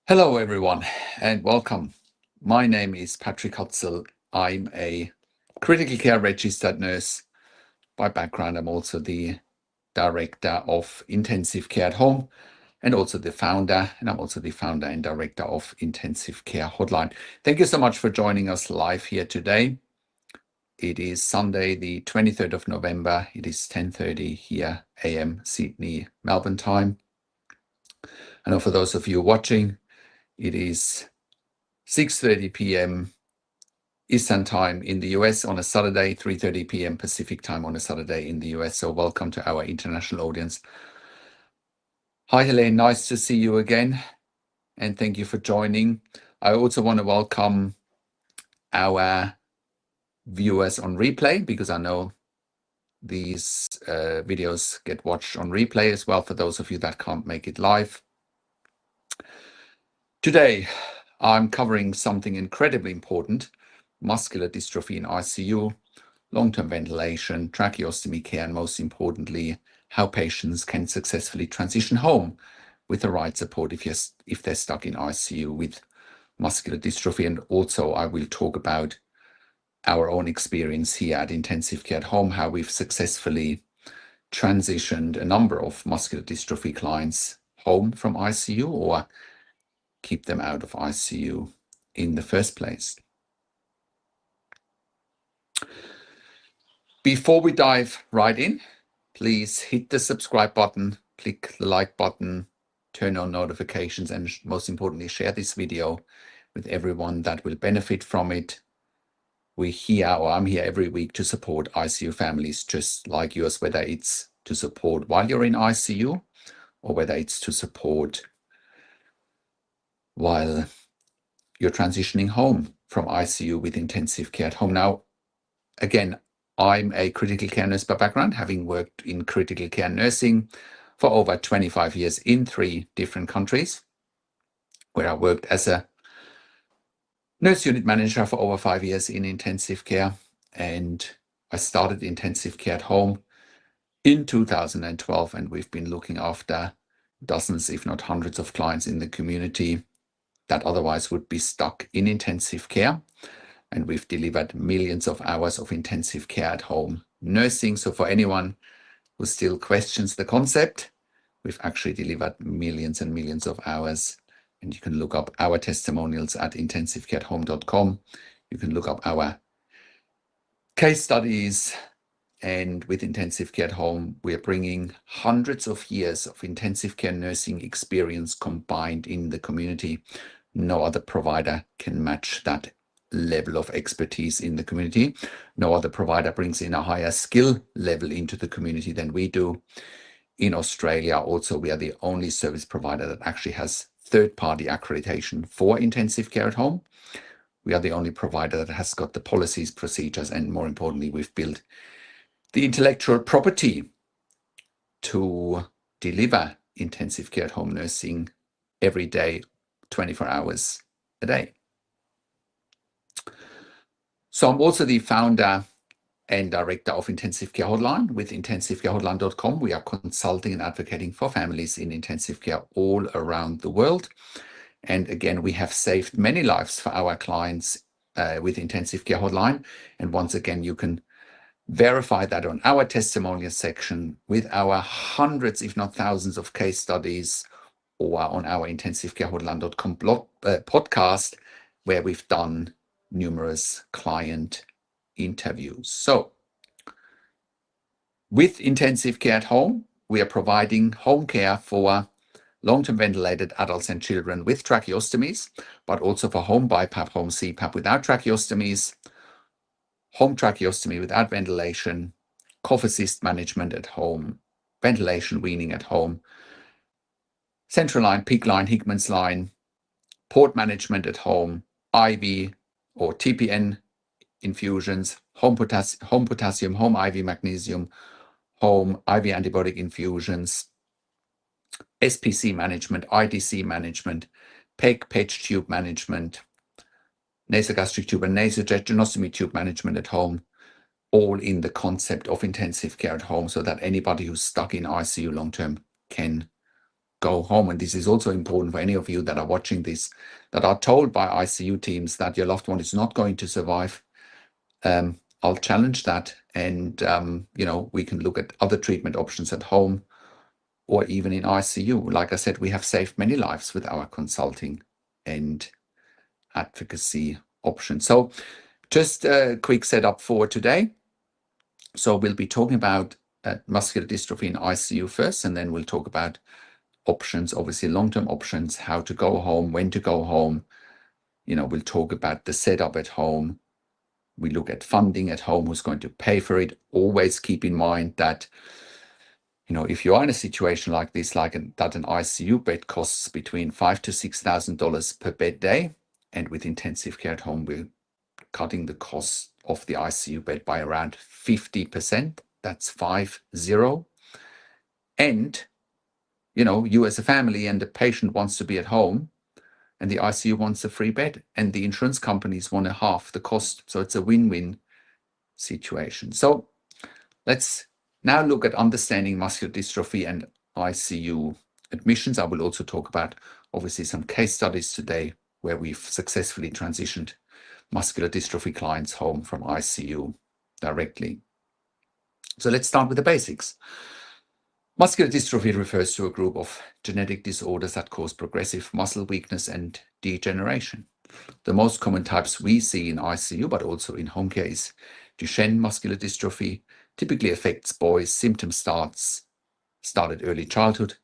Hello, everyone, and welcome. My name is Patrik Hutzel. I'm a critical care registered nurse. By background, I'm also the director of intensive care at home and also the founder, and I'm also the founder and director of Intensive Care Hotline. Thank you so much for joining us live here today. It is Sunday, the 23rd of November. It is 10:30 here a.m. Sydney, Melbourne time. And for those of you watching, it is 6:30 p.m. Eastern time in the US on a Saturday, 3:30 p.m. Pacific time on a Saturday in the US. So welcome to our international audience. Hi, Helene. Nice to see you again. And thank you for joining. I also want to welcome our viewers on replay, because I know these videos get watched on replay as well for those of you that can't make it live. Today, I'm covering something incredibly important: muscular dystrophy in ICU, long-term ventilation, tracheostomy care, and most importantly, how patients can successfully transition home with the right support if they're stuck in ICU with muscular dystrophy. And also, I will talk about our own experience here at Intensive Care at Home, how we've successfully transitioned a number of muscular dystrophy clients home from ICU or keep them out of ICU in the first place. Before we dive right in, please hit the subscribe button, click the like button, turn on notifications, and most importantly, share this video with everyone that will benefit from it. I'm here every week to support ICU families just like yours, whether it's to support while you're in ICU or whether it's to support while you're transitioning home from ICU with intensive care at home. Now, again, I'm a critical care nurse by background, having worked in critical care nursing for over 25 years in 3 different countries, where I worked as a nurse unit manager for over 5 years in intensive care. And I started intensive care at home in 2012, and we've been looking after dozens, if not hundreds of clients in the community that otherwise would be stuck in intensive care. And we've delivered millions of hours of intensive care at home nursing. So for anyone who still questions the concept, we've actually delivered millions and millions of hours. And you can look up our testimonials at intensivecareathome.com. You can look up our case studies. And with Intensive Care at Home, we are bringing hundreds of years of intensive care nursing experience combined in the community. No other provider can match that level of expertise in the community. No other provider brings in a higher skill level into the community than we do. In Australia, also, we are the only service provider that actually has third-party accreditation for intensive care at home. We are the only provider that has got the policies, procedures, and more importantly, we've built the intellectual property to deliver intensive care at home nursing every day, 24 hours a day. So I'm also the founder and director of Intensive Care Hotline with intensivecareHotline.com. We are consulting and advocating for families in intensive care all around the world. And again, we have saved many lives for our clients with Intensive Care Hotline. And once again, you can verify that on our testimonial section with our hundreds, if not thousands, of case studies, or on our intensivecarehotline.com podcast, where we've done numerous client interviews. So with Intensive Care at Home, we are providing home care for long-term ventilated adults and children with tracheostomies, but also for home BIPAP, home CPAP without tracheostomies, home tracheostomy without ventilation, cough assist management at home, ventilation weaning at home, central line, peak line, Hickman's line, port management at home, IV or TPN infusions, home potassium, home IV magnesium, home IV antibiotic infusions, SPC management, IDC management, PEG, patch tube management, nasogastric tube and nasotracheostomy tube management at home, all in the concept of intensive care at home, so that anybody who's stuck in ICU long-term can go home. And this is also important for any of you that are watching this, that are told by ICU teams that your loved one is not going to survive. I'll challenge that, and we can look at other treatment options at home or even in ICU. Like I said, we have saved many lives with our consulting and advocacy options. So just a quick setup for today. So we'll be talking about muscular dystrophy in ICU first, and then we'll talk about options, obviously long-term options, how to go home, when to go home. We'll talk about the setup at home. We look at funding at home, who's going to pay for it. Always keep in mind that if you are in a situation like this, that an ICU bed costs between $5,000 to $6,000 per bed day, and with intensive care at home, we're cutting the cost of the ICU bed by around 50%. That's 50. And you as a family and the patient wants to be at home, and the ICU wants a free bed, and the insurance companies want to half the cost. So it's a win-win situation. So let's now look at understanding muscular dystrophy and ICU admissions. I will also talk about, obviously, some case studies today where we've successfully transitioned muscular dystrophy clients home from ICU directly. So let's start with the basics. Muscular dystrophy refers to a group of genetic disorders that cause progressive muscle weakness and degeneration. The most common types we see in ICU, but also in home care, is Duchenne muscular dystrophy. Typically affects boys. Symptoms start at early childhood.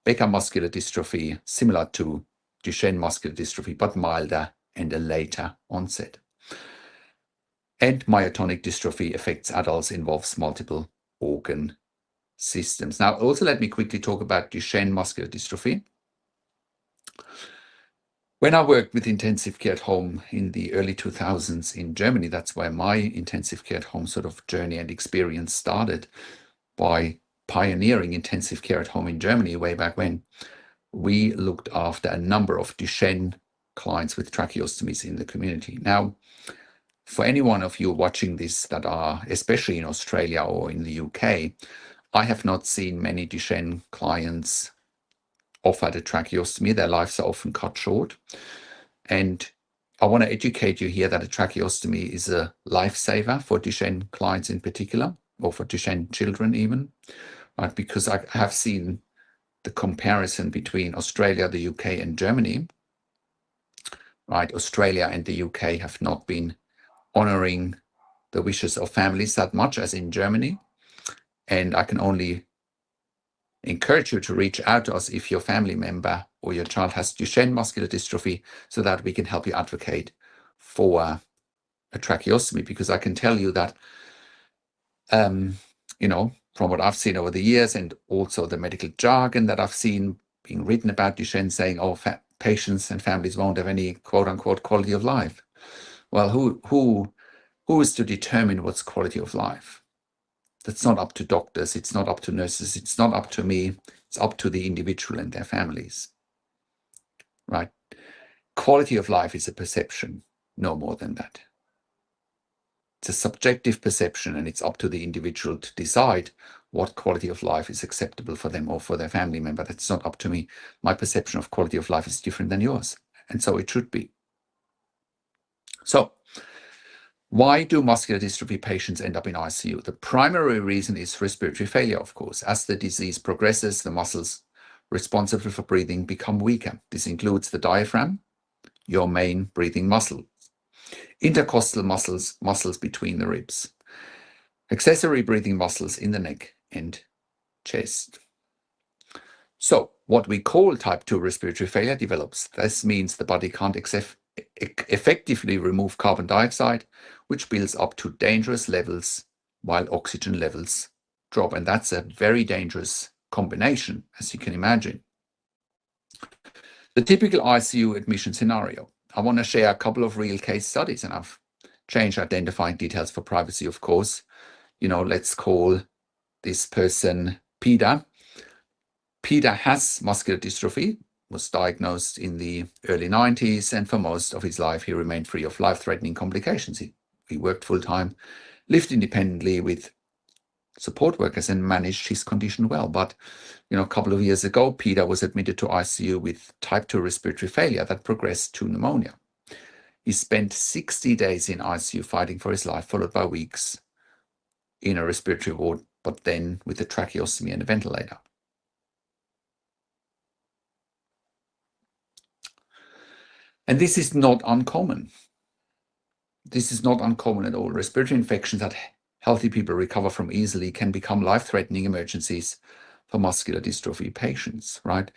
Becker muscular dystrophy, similar to Duchenne muscular dystrophy, but milder and a later onset. And myotonic dystrophy affects adults, involves multiple organ systems. Now, also let me quickly talk about Duchenne muscular dystrophy. When I worked with intensive care at home in the early 2000s in Germany, that's where my intensive care at home sort of journey and experience started, by pioneering intensive care at home in Germany way back when. We looked after a number of Duchenne clients with tracheostomies in the community. Now, for any one of you watching this that are especially in Australia or in the UK, I have not seen many Duchenne clients offered a tracheostomy. Their lives are often cut short. And I want to educate you here that a tracheostomy is a lifesaver for Duchenne clients in particular, or for Duchenne children even, right? Because I have seen the comparison between Australia, the UK, and Germany, right? Australia and the UK have not been honoring the wishes of families that much as in Germany. And I can only encourage you to reach out to us if your family member or your child has Duchenne muscular dystrophy, so that we can help you advocate for a tracheostomy. Because I can tell you that, from what I've seen over the years, and also the medical jargon that I've seen being written about Duchenne, saying, oh, patients and families won't have any quote unquote quality of life. Well, who is to determine what's quality of life? That's not up to doctors. It's not up to nurses. It's not up to me. It's up to the individual and their families, right? Quality of life is a perception, no more than that. It's a subjective perception, and it's up to the individual to decide what quality of life is acceptable for them or for their family member. That's not up to me. My perception of quality of life is different than yours, and so it should be. So, why do muscular dystrophy patients end up in ICU? The primary reason is respiratory failure, of course. As the disease progresses, the muscles responsible for breathing become weaker. This includes the diaphragm, your main breathing muscle, intercostal muscles between the ribs, accessory breathing muscles in the neck and chest. So what we call type 2 respiratory failure develops. This means the body can't effectively remove carbon dioxide, which builds up to dangerous levels while oxygen levels drop. And that's a very dangerous combination, as you can imagine. The typical ICU admission scenario. I want to share a couple of real case studies, and I've changed identifying details for privacy, of course. Let's call this person Peter. Peter has muscular dystrophy, was diagnosed in the early 90s, and for most of his life, he remained free of life-threatening complications. He worked full-time, lived independently with support workers and managed his condition well. But a couple of years ago, Peter was admitted to ICU with type 2 respiratory failure that progressed to pneumonia. He spent 60 days in ICU fighting for his life, followed by weeks in a respiratory ward, but then with a tracheostomy and a ventilator. And this is not uncommon. This is not uncommon at all. Respiratory infections that healthy people recover from easily can become life-threatening emergencies for muscular dystrophy patients, right?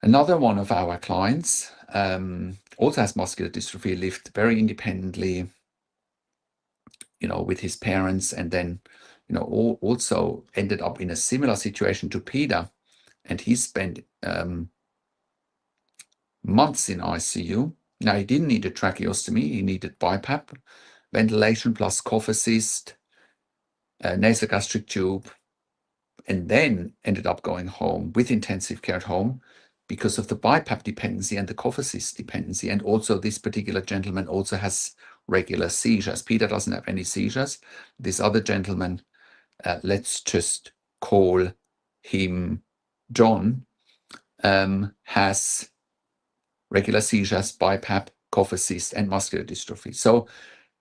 Another one of our clients also has muscular dystrophy, lived very independently, with his parents, and then, also ended up in a similar situation to Peter, and he spent months in ICU. Now, he didn't need a tracheostomy, he needed BIPAP, ventilation plus cough assist, nasogastric tube, and then ended up going home with intensive care at home because of the BiPAP dependency and the cough assist dependency. And also this particular gentleman also has regular seizures. Peter doesn't have any seizures. This other gentleman, let's just call him John, has regular seizures, BiPAP, cough assist, and muscular dystrophy. So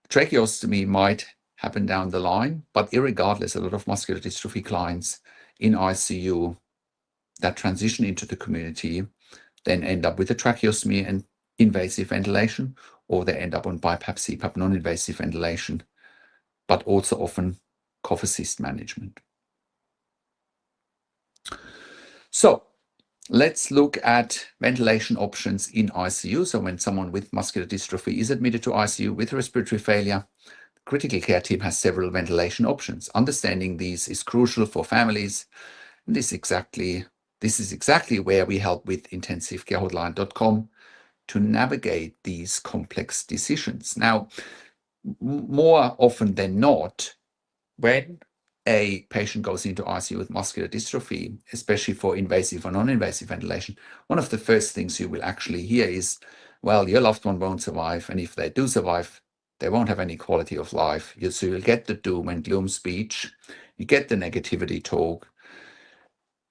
tracheostomy might happen down the line, but irregardless, a lot of muscular dystrophy clients in ICU that transition into the community then end up with a tracheostomy and invasive ventilation, or they end up on BiPAP, CPAP, non-invasive ventilation, but also often cough assist management. So let's look at ventilation options in ICU. So when someone with muscular dystrophy is admitted to ICU with respiratory failure, the critical care team has several ventilation options. Understanding these is crucial for families. And this is exactly where we help with intensivecarehotline.com to navigate these complex decisions. Now, more often than not, when a patient goes into ICU with muscular dystrophy, especially for invasive or non-invasive ventilation, one of the first things you will actually hear is, well, your loved one won't survive, and if they do survive, they won't have any quality of life. So you'll get the doom and gloom speech, you get the negativity talk,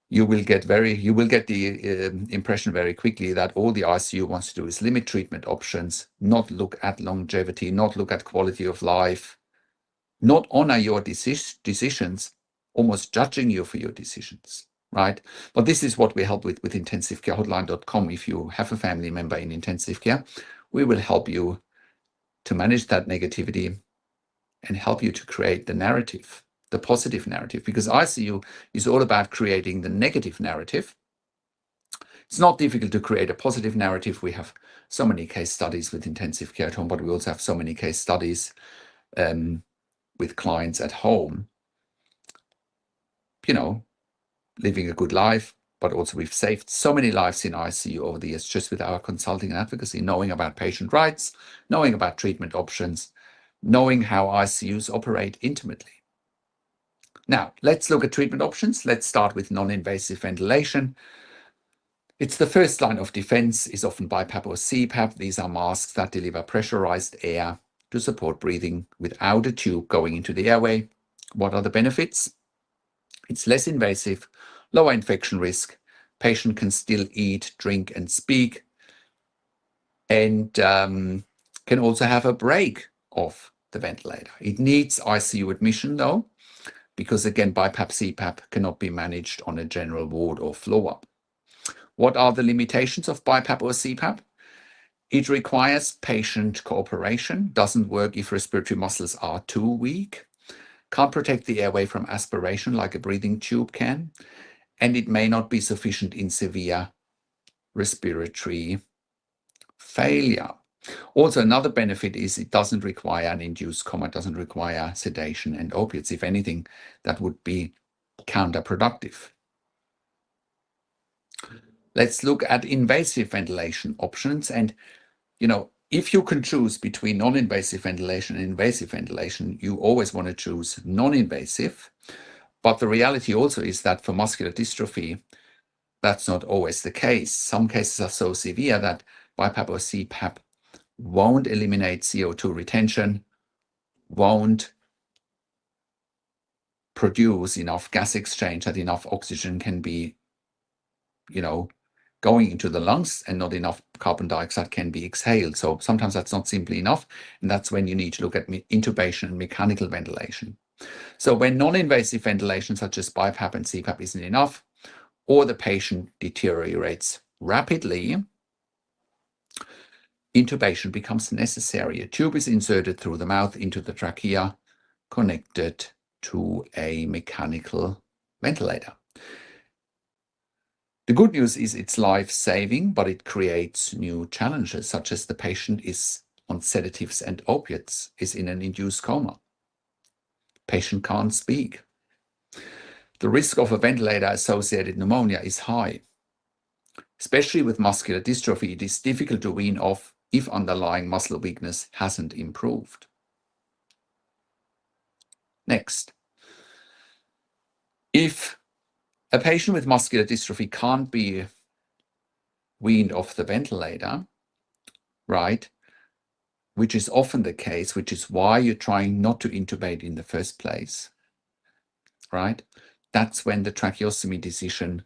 you will get the impression very quickly that all the ICU wants to do is limit treatment options, not look at longevity, not look at quality of life, not honor your decisions, almost judging you for your decisions, right? But this is what we help with intensivecarehotline.com. If you have a family member in intensive care, we will help you to manage that negativity and help you to create the narrative, the positive narrative, because ICU is all about creating the negative narrative. It's not difficult to create a positive narrative. We have so many case studies with intensive care at home, but we also have so many case studies with clients at home, living a good life, but also we've saved so many lives in ICU over the years just with our consulting and advocacy, knowing about patient rights, knowing about treatment options, knowing how ICUs operate intimately. Now, let's look at treatment options. Let's start with non-invasive ventilation. It's the first line of defense, is often BiPAP or CPAP. These are masks that deliver pressurized air to support breathing without a tube going into the airway. What are the benefits? It's less invasive, lower infection risk. Patient can still eat, drink, and speak, and can also have a break off the ventilator. It needs ICU admission though, because again, BiPAP, CPAP cannot be managed on a general ward or floor. What are the limitations of BiPAP or CPAP? It requires patient cooperation, doesn't work if respiratory muscles are too weak, can't protect the airway from aspiration like a breathing tube can, and it may not be sufficient in severe respiratory failure. Also, another benefit is it doesn't require an induced coma, doesn't require sedation and opiates. If anything, that would be counterproductive. Let's look at invasive ventilation options. And, if you can choose between non-invasive ventilation and invasive ventilation, you always want to choose non-invasive. But the reality also is that for muscular dystrophy, that's not always the case. Some cases are so severe that BiPAP or CPAP won't eliminate CO2 retention, won't produce enough gas exchange that enough oxygen can be, going into the lungs and not enough carbon dioxide can be exhaled. So sometimes that's not simply enough. And that's when you need to look at intubation and mechanical ventilation. So when non-invasive ventilation such as BiPAP and CPAP isn't enough, or the patient deteriorates rapidly, intubation becomes necessary. A tube is inserted through the mouth into the trachea, connected to a mechanical ventilator. The good news is it's life-saving, but it creates new challenges, such as the patient is on sedatives and opiates, is in an induced coma. Patient can't speak. The risk of a ventilator-associated pneumonia is high. Especially with muscular dystrophy, it is difficult to wean off if underlying muscle weakness hasn't improved. Next, if a patient with muscular dystrophy can't be weaned off the ventilator, right, which is often the case, which is why you're trying not to intubate in the first place, right, that's when the tracheostomy decision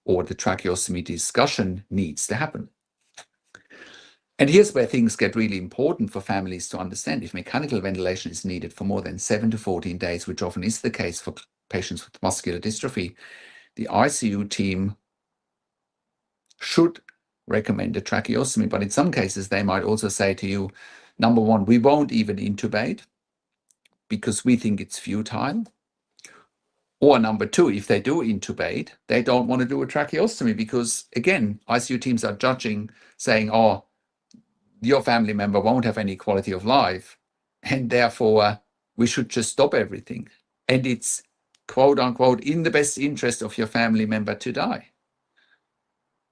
or the tracheostomy discussion needs to happen. And here's where things get really important for families to understand. If mechanical ventilation is needed for more than 7 to 14 days, which often is the case for patients with muscular dystrophy, the ICU team should recommend a tracheostomy. But in some cases, they might also say to you, number one, we won't even intubate because we think it's futile. Or number two, if they do intubate, they don't want to do a tracheostomy because, again, ICU teams are judging, saying, oh, your family member won't have any quality of life, and therefore we should just stop everything. And it's, quote unquote, in the best interest of your family member to die,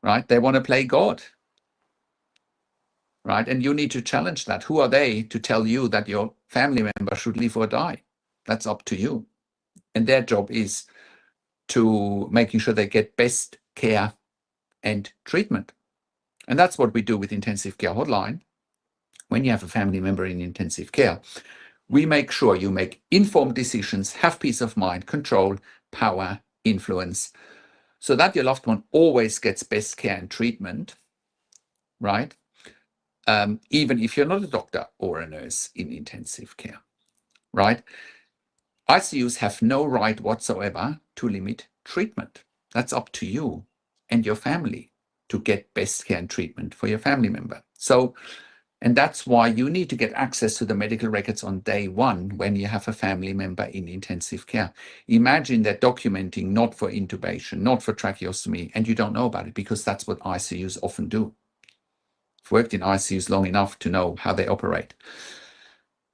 right? They want to play God, right? And you need to challenge that. Who are they to tell you that your family member should live or die? That's up to you. And their job is to making sure they get best care and treatment. And that's what we do with Intensive Care Hotline. When you have a family member in intensive care, we make sure you make informed decisions, have peace of mind, control, power, influence, so that your loved one always gets best care and treatment, right? Even if you're not a doctor or a nurse in intensive care, right? ICUs have no right whatsoever to limit treatment. That's up to you and your family to get best care and treatment for your family member. And that's why you need to get access to the medical records on day one when you have a family member in intensive care. Imagine that documenting not for intubation, not for tracheostomy, and you don't know about it because that's what ICUs often do. I've worked in ICUs long enough to know how they operate.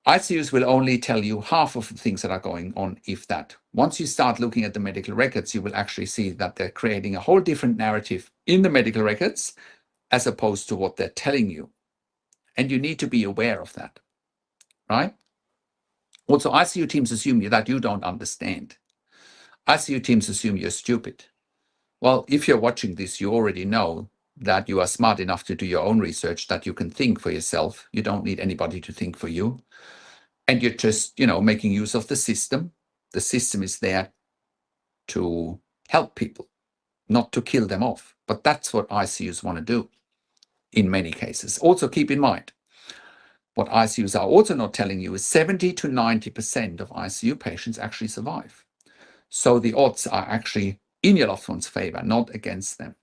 ICUs will only tell you half of the things that are going on, if that. Once you start looking at the medical records, you will actually see that they're creating a whole different narrative in the medical records as opposed to what they're telling you. And you need to be aware of that, right? Also, ICU teams assume that you don't understand. ICU teams assume you're stupid. Well, if you're watching this, you already know that you are smart enough to do your own research, that you can think for yourself. You don't need anybody to think for you. And you're just, making use of the system. The system is there to help people, not to kill them off. But that's what ICUs want to do in many cases. Also, keep in mind, what ICUs are also not telling you is 70 to 90% of ICU patients actually survive. So the odds are actually in your loved one's favor, not against them.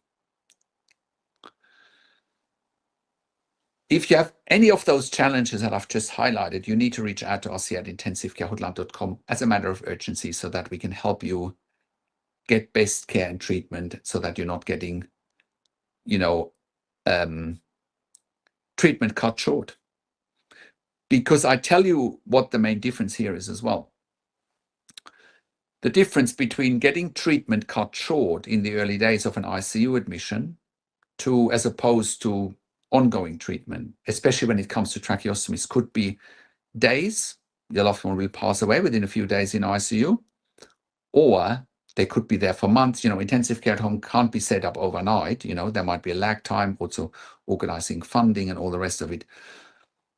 If you have any of those challenges that I've just highlighted, you need to reach out to us here at intensivecarehotline.com as a matter of urgency so that we can help you get best care and treatment so that you're not getting, treatment cut short. Because I tell you what the main difference here is as well. The difference between getting treatment cut short in the early days of an ICU admission as opposed to ongoing treatment, especially when it comes to tracheostomies, could be days. Your loved one will pass away within a few days in ICU, or they could be there for months. Intensive care at home can't be set up overnight. There might be a lag time, also organizing funding and all the rest of it.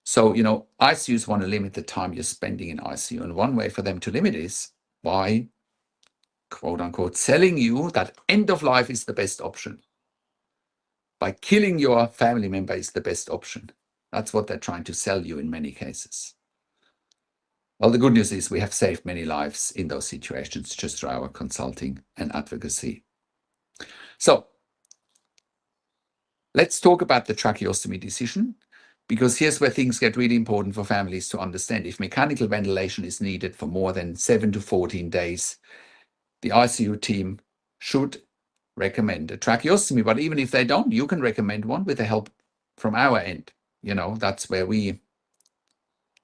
So, ICUs want to limit the time you're spending in ICU. And one way for them to limit is by, quote unquote, selling you that end of life is the best option. By killing your family member is the best option. That's what they're trying to sell you in many cases. Well, the good news is we have saved many lives in those situations just through our consulting and advocacy. So let's talk about the tracheostomy decision, because here's where things get really important for families to understand. If mechanical ventilation is needed for more than 7 to 14 days, the ICU team should recommend a tracheostomy. But even if they don't, you can recommend one with the help from our end. That's where we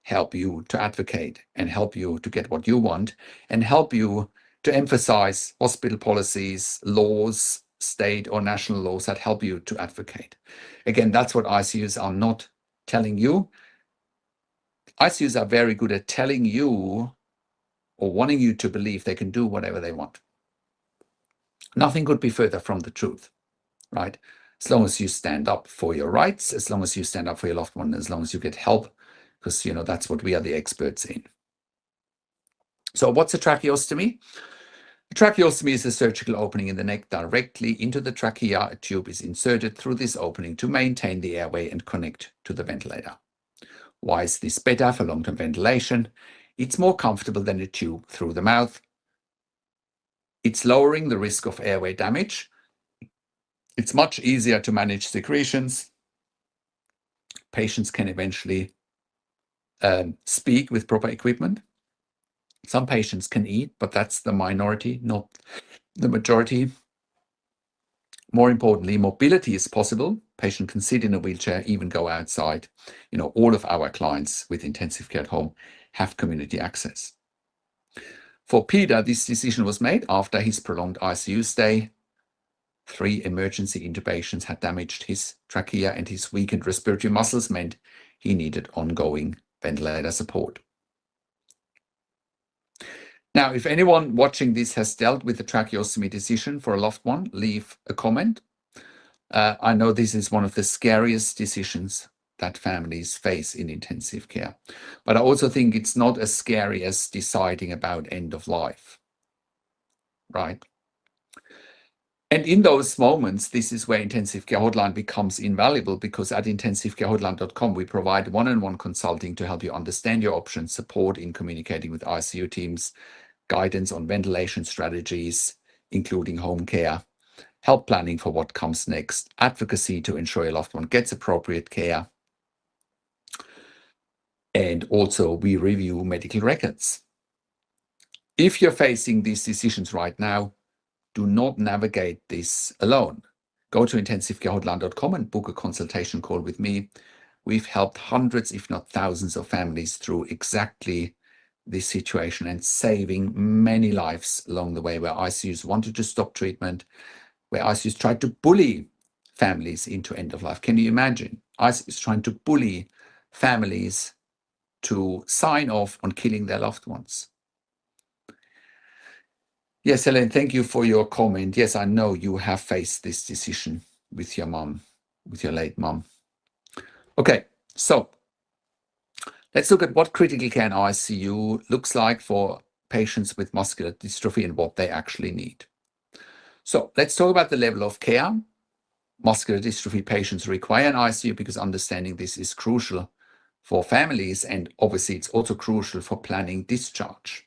help you to advocate and help you to get what you want and help you to emphasize hospital policies, laws, state or national laws that help you to advocate. Again, that's what ICUs are not telling you. ICUs are very good at telling you or wanting you to believe they can do whatever they want. Nothing could be further from the truth, right? As long as you stand up for your rights, as long as you stand up for your loved one, as long as you get help, because that's what we are the experts in. So what's a tracheostomy? A tracheostomy is a surgical opening in the neck directly into the trachea. A tube is inserted through this opening to maintain the airway and connect to the ventilator. Why is this better for long-term ventilation? It's more comfortable than a tube through the mouth. It's lowering the risk of airway damage. It's much easier to manage secretions. Patients can eventually speak with proper equipment. Some patients can eat, but that's the minority, not the majority. More importantly, mobility is possible. Patient can sit in a wheelchair, even go outside. All of our clients with intensive care at home have community access. For Peter, this decision was made after his prolonged ICU stay. 3 emergency intubations had damaged his trachea, and his weakened respiratory muscles meant he needed ongoing ventilator support. Now, if anyone watching this has dealt with the tracheostomy decision for a loved one, leave a comment. I know this is one of the scariest decisions that families face in intensive care, but I also think it's not as scary as deciding about end of life, right? And in those moments, this is where Intensive Care Hotline becomes invaluable, because at intensivecarehotline.com, we provide one-on-one consulting to help you understand your options, support in communicating with ICU teams, guidance on ventilation strategies, including home care, help planning for what comes next, advocacy to ensure your loved one gets appropriate care. And also we review medical records. If you're facing these decisions right now, do not navigate this alone. Go to intensivecarehotline.com and book a consultation call with me. We've helped hundreds, if not thousands of families through exactly this situation and saving many lives along the way, where ICUs wanted to stop treatment, where ICUs tried to bully families into end of life. Can you imagine? ICUs trying to bully families to sign off on killing their loved ones. Yes, Helen, thank you for your comment. Yes, I know you have faced this decision with your mom, with your late mom. Okay, so let's look at what critical care in ICU looks like for patients with muscular dystrophy and what they actually need. So let's talk about the level of care muscular dystrophy patients require in ICU, because understanding this is crucial for families, and obviously it's also crucial for planning discharge.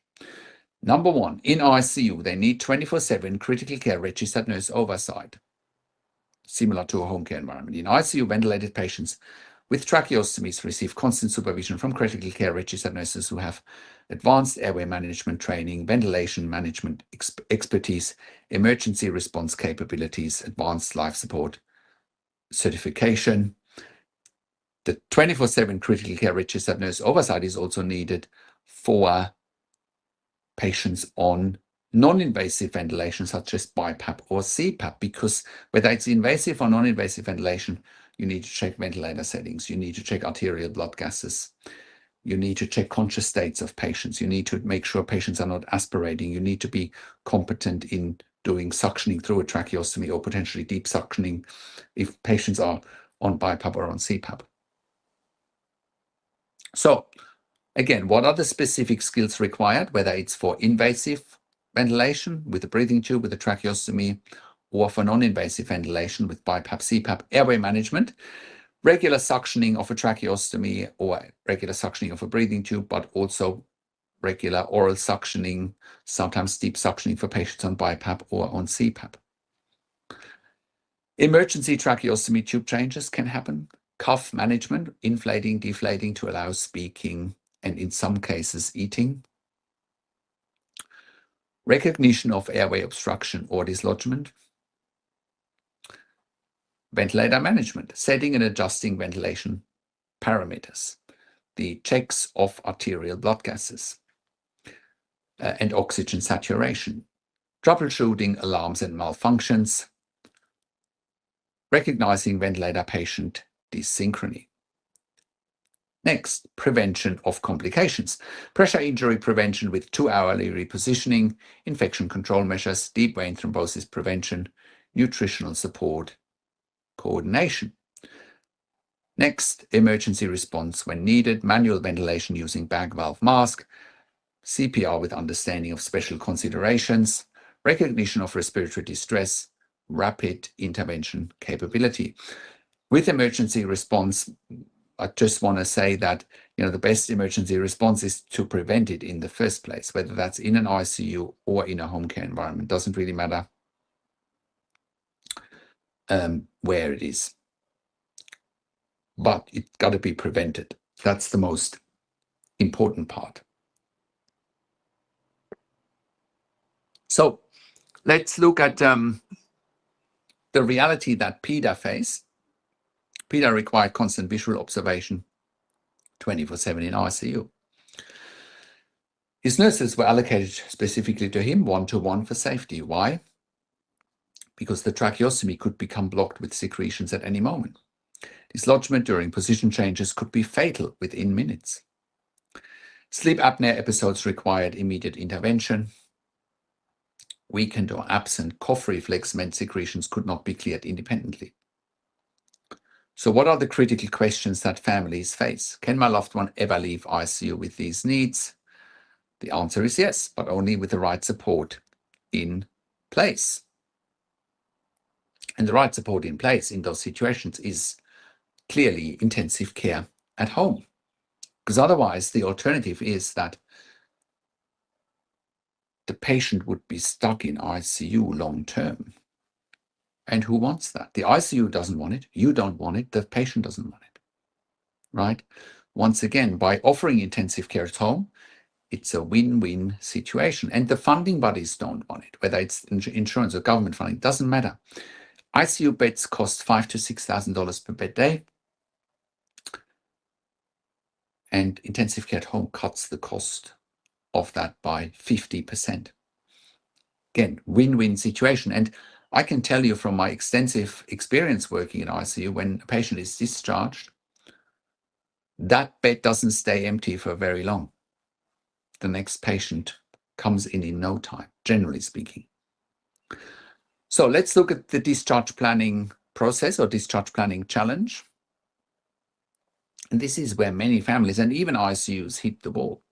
Number 1, in ICU, they need 24/7 critical care registered nurse oversight, similar to a home care environment. In ICU, ventilated patients with tracheostomies receive constant supervision from critical care registered nurses who have advanced airway management training, ventilation management expertise, emergency response capabilities, advanced life support certification. The 24/7 critical care registered nurse oversight is also needed for patients on non-invasive ventilation, such as BIPAP or CPAP, because whether it's invasive or non-invasive ventilation, you need to check ventilator settings, you need to check arterial blood gases, you need to check conscious states of patients, you need to make sure patients are not aspirating, you need to be competent in doing suctioning through a tracheostomy or potentially deep suctioning if patients are on BiPAP or on CPAP. So again, what are the specific skills required, whether it's for invasive ventilation with a breathing tube, with a tracheostomy, or for non-invasive ventilation with BIPAP, CPAP, airway management, regular suctioning of a tracheostomy or regular suctioning of a breathing tube, but also regular oral suctioning, sometimes deep suctioning for patients on BiPAP or on CPAP. Emergency tracheostomy tube changes can happen. Cough management, inflating, deflating to allow speaking, and in some cases eating. Recognition of airway obstruction or dislodgement. Ventilator management, setting and adjusting ventilation parameters. The checks of arterial blood gases and oxygen saturation. Troubleshooting alarms and malfunctions. Recognizing ventilator patient dysynchrony. Next, prevention of complications. Pressure injury prevention with 2-hourly repositioning, infection control measures, deep vein thrombosis prevention, nutritional support, coordination. Next, emergency response when needed, manual ventilation using bag valve mask, CPR with understanding of special considerations, recognition of respiratory distress, rapid intervention capability. With emergency response, I just want to say that the best emergency response is to prevent it in the first place, whether that's in an ICU or in a home care environment. Doesn't really matter where it is, but it's got to be prevented. That's the most important part. So let's look at the reality that PIDA face. PIDA required constant visual observation 24/7 in ICU. His nurses were allocated specifically to him, 1-to-1 for safety. Why? Because the tracheostomy could become blocked with secretions at any moment. Dislodgement during position changes could be fatal within minutes. Sleep apnea episodes required immediate intervention. Weakened or absent cough reflex meant secretions could not be cleared independently. So what are the critical questions that families face? Can my loved one ever leave ICU with these needs? The answer is yes, but only with the right support in place. And the right support in place in those situations is clearly intensive care at home. Because otherwise, the alternative is that the patient would be stuck in ICU long term. And who wants that? The ICU doesn't want it. You don't want it. The patient doesn't want it. Right? Once again, by offering intensive care at home, it's a win-win situation. And the funding bodies don't want it, whether it's insurance or government funding, doesn't matter. ICU beds cost $5,000 to $6,000 per bed day. And intensive care at home cuts the cost of that by 50%. Again, win-win situation. And I can tell you from my extensive experience working in ICU, when a patient is discharged, that bed doesn't stay empty for very long. The next patient comes in no time, generally speaking. So let's look at the discharge planning process or discharge planning challenge. And this is where many families and even ICUs hit the wall.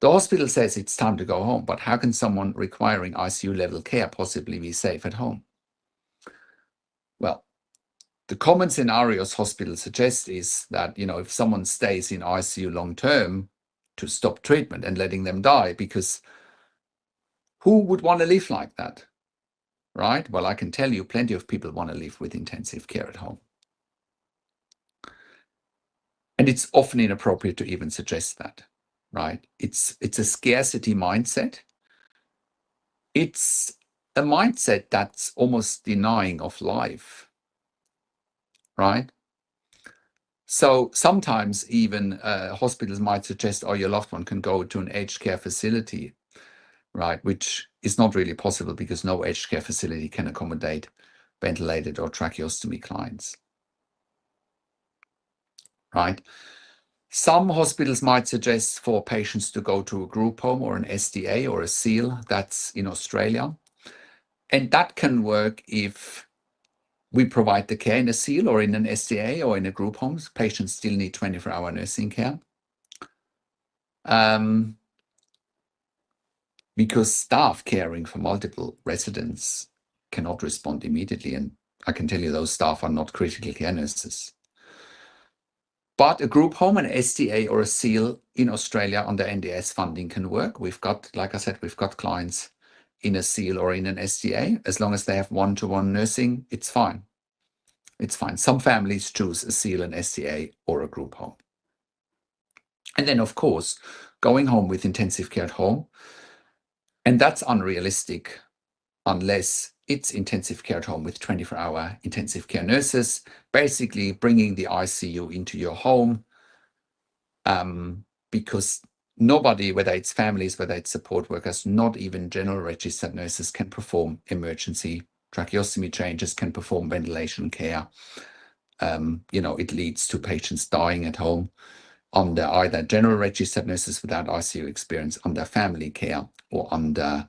The hospital says it's time to go home, but how can someone requiring ICU level care possibly be safe at home? Well, the common scenarios hospitals suggest is that, if someone stays in ICU long term, to stop treatment and letting them die, because who would want to live like that? Right? Well, I can tell you plenty of people want to live with intensive care at home. And it's often inappropriate to even suggest that, right? It's a scarcity mindset. It's a mindset that's almost denying of life, right? So sometimes even hospitals might suggest, your loved one can go to an aged care facility, right? Which is not really possible because no aged care facility can accommodate ventilated or tracheostomy clients, right? Some hospitals might suggest for patients to go to a group home or an SDA or a SEAL, that's in Australia. And that can work if we provide the care in a SEAL or in an SDA or in a group home. Patients still need 24-hour nursing care. because staff caring for multiple residents cannot respond immediately. And I can tell you those staff are not critical care nurses. But a group home, an SDA or a SEAL in Australia under NDIS funding can work. We've got, like I said, we've got clients in a SEAL or in an SDA. As long as they have one-to-one nursing, it's fine. It's fine. Some families choose a SEAL, an SDA, or a group home. And then, of course, going home with intensive care at home, and that's unrealistic unless it's intensive care at home with 24-hour intensive care nurses, basically bringing the ICU into your home, because nobody, whether it's families, whether it's support workers, not even general registered nurses, can perform emergency tracheostomy changes, can perform ventilation care. It leads to patients dying at home under either general registered nurses without ICU experience, under family care, or under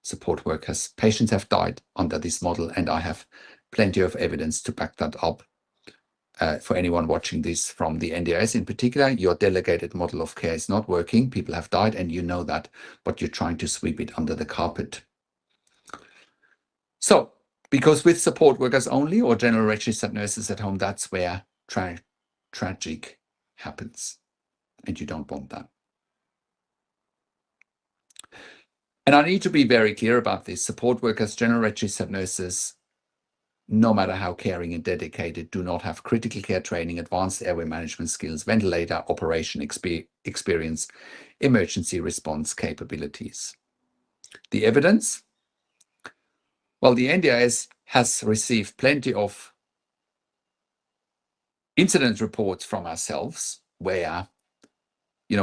support workers. Patients have died under this model, and I have plenty of evidence to back that up. For anyone watching this from the NDIS in particular, your delegated model of care is not working. People have died, and you know that, but you're trying to sweep it under the carpet. So, because with support workers only or general registered nurses at home, that's where tragic happens, and you don't want that. And I need to be very clear about this. Support workers, general registered nurses, no matter how caring and dedicated, do not have critical care training, advanced airway management skills, ventilator operation experience, emergency response capabilities. The evidence? Well, the NDIS has received plenty of incident reports from ourselves where,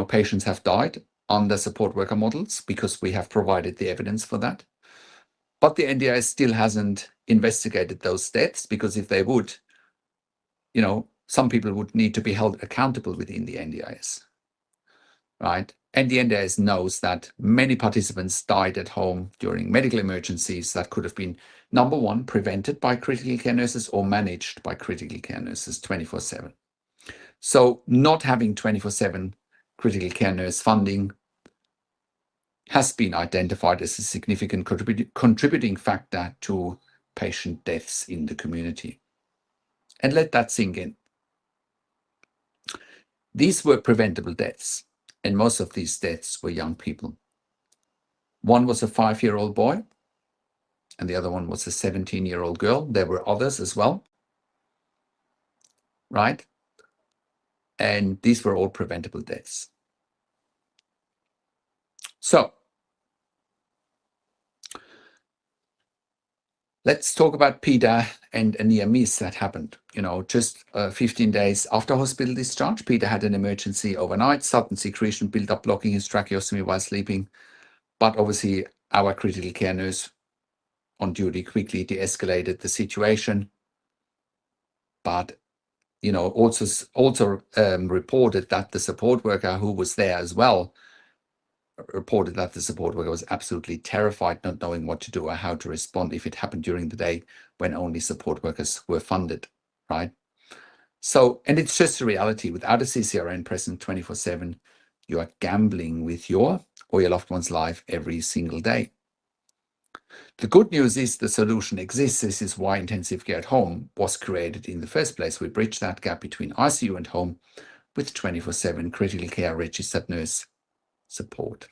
patients have died under support worker models because we have provided the evidence for that. But the NDIS still hasn't investigated those deaths, because if they would, some people would need to be held accountable within the NDIS, right? And the NDIS knows that many participants died at home during medical emergencies that could have been, number one, prevented by critical care nurses or managed by critical care nurses 24/7. So not having 24/7 critical care nurse funding has been identified as a significant contributing factor to patient deaths in the community. And let that sink in. These were preventable deaths, and most of these deaths were young people. One was a 5-year-old boy, and the other one was a 17-year-old girl. There were others as well, right? And these were all preventable deaths. So let's talk about Peter and a near miss that happened. Just 15 days after hospital discharge, Peter had an emergency overnight, sudden secretion built up blocking his tracheostomy while sleeping. But obviously, our critical care nurse on duty quickly de-escalated the situation. But also reported that the support worker who was there as well reported that the support worker was absolutely terrified, not knowing what to do or how to respond if it happened during the day when only support workers were funded, right? So, and it's just a reality. Without a CCRN present 24/7, you are gambling with your or your loved one's life every single day. The good news is the solution exists. This is why intensive care at home was created in the first place. We bridge that gap between ICU and home with 24/7 critical care registered nurse support.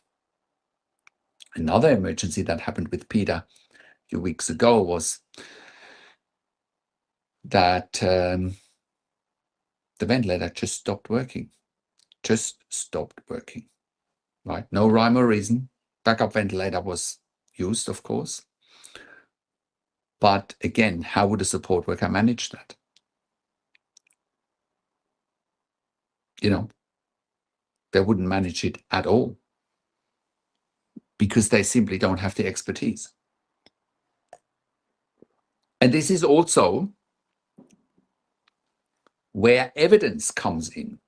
Another emergency that happened with Peter a few weeks ago was that the ventilator just stopped working. Right? No rhyme or reason. Backup ventilator was used, of course. But again, how would a support worker manage that? They wouldn't manage it at all because they simply don't have the expertise. And this is also where evidence comes in,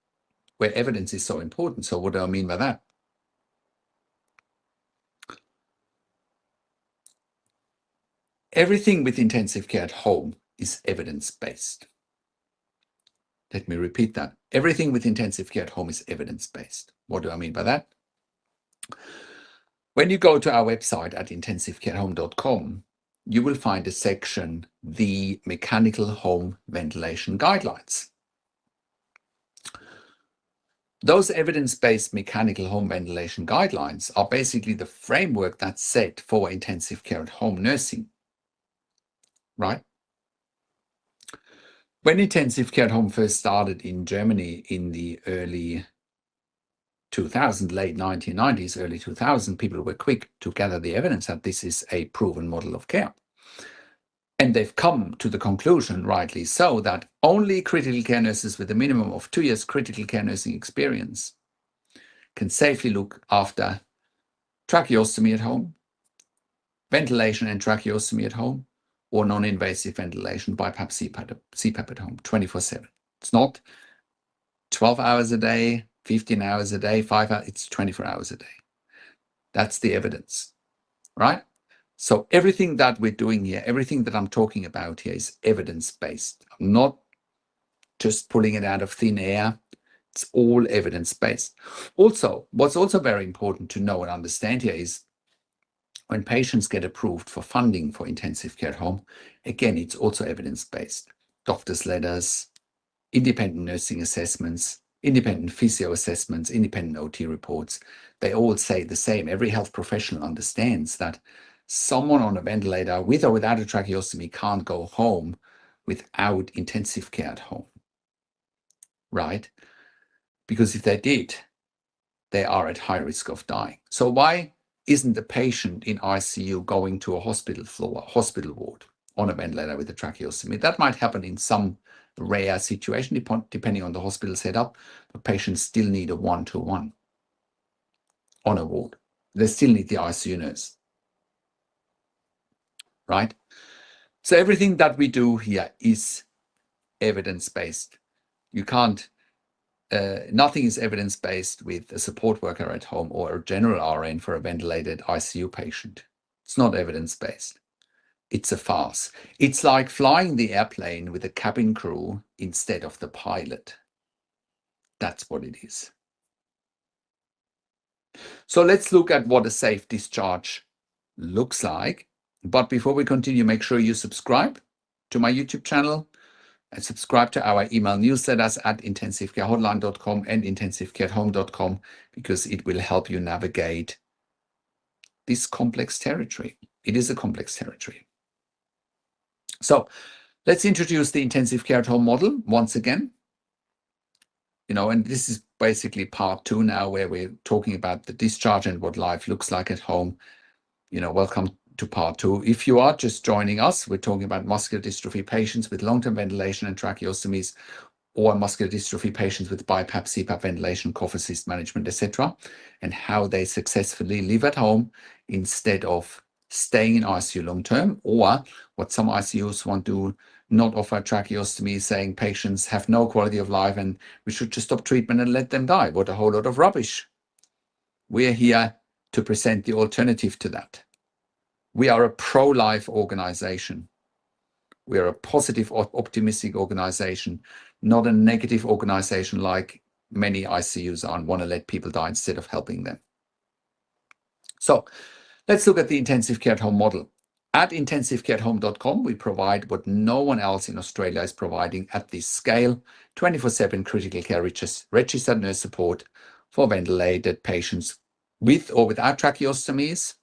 where evidence is so important. So what do I mean by that? Everything with intensive care at home is evidence-based. Let me repeat that. Everything with intensive care at home is evidence-based. What do I mean by that? When you go to our website at intensivecarehome.com, you will find a section, the Mechanical Home Ventilation Guidelines. Those evidence-based mechanical home ventilation guidelines are basically the framework that's set for intensive care at home nursing, right? When intensive care at home first started in Germany in the early 2000, late 1990s, early 2000, people were quick to gather the evidence that this is a proven model of care. And they've come to the conclusion, rightly so, that only critical care nurses with a minimum of 2 years critical care nursing experience can safely look after tracheostomy at home, ventilation and tracheostomy at home, or non-invasive ventilation, BIPAP, CPAP at home, 24/7. It's not 12 hours a day, 15 hours a day, 5 hours, it's 24 hours a day. That's the evidence, right? So everything that we're doing here, everything that I'm talking about here is evidence-based. I'm not just pulling it out of thin air. It's all evidence-based. Also, what's also very important to know and understand here is when patients get approved for funding for intensive care at home, again, it's also evidence-based. Doctor's letters, independent nursing assessments, independent physio assessments, independent OT reports, they all say the same. Every health professional understands that someone on a ventilator with or without a tracheostomy can't go home without intensive care at home, right? Because if they did, they are at high risk of dying. So why isn't the patient in ICU going to a hospital floor, hospital ward on a ventilator with a tracheostomy? That might happen in some rare situation, depending on the hospital setup, but patients still need a one-to-one on a ward. They still need the ICU nurse, right? So everything that we do here is evidence-based. You can't, nothing is evidence-based with a support worker at home or a general RN for a ventilated ICU patient. It's not evidence-based. It's a farce. It's like flying the airplane with a cabin crew instead of the pilot. That's what it is. So let's look at what a safe discharge looks like. But before we continue, make sure you subscribe to my YouTube channel and subscribe to our email newsletters at intensivecarehotline.com and intensivecareathome.com, because it will help you navigate this complex territory. It is a complex territory. So let's introduce the intensive care at home model once again. And this is basically part 2 now, where we're talking about the discharge and what life looks like at home. Welcome to part 2. If you are just joining us, we're talking about muscular dystrophy patients with long-term ventilation and tracheostomies, or muscular dystrophy patients with BiPAP, CPAP, ventilation, cough assist management, etc., and how they successfully live at home instead of staying in ICU long-term, or what some ICUs want to not offer tracheostomy, saying patients have no quality of life and we should just stop treatment and let them die. What a whole lot of rubbish. We're here to present the alternative to that. We are a pro-life organization. We are a positive, optimistic organization, not a negative organization like many ICUs are and want to let people die instead of helping them. So let's look at the intensive care at home model. At intensivecareathome.com, we provide what no one else in Australia is providing at this scale, 24/7 critical care registered nurse support for ventilated patients with or without tracheostomies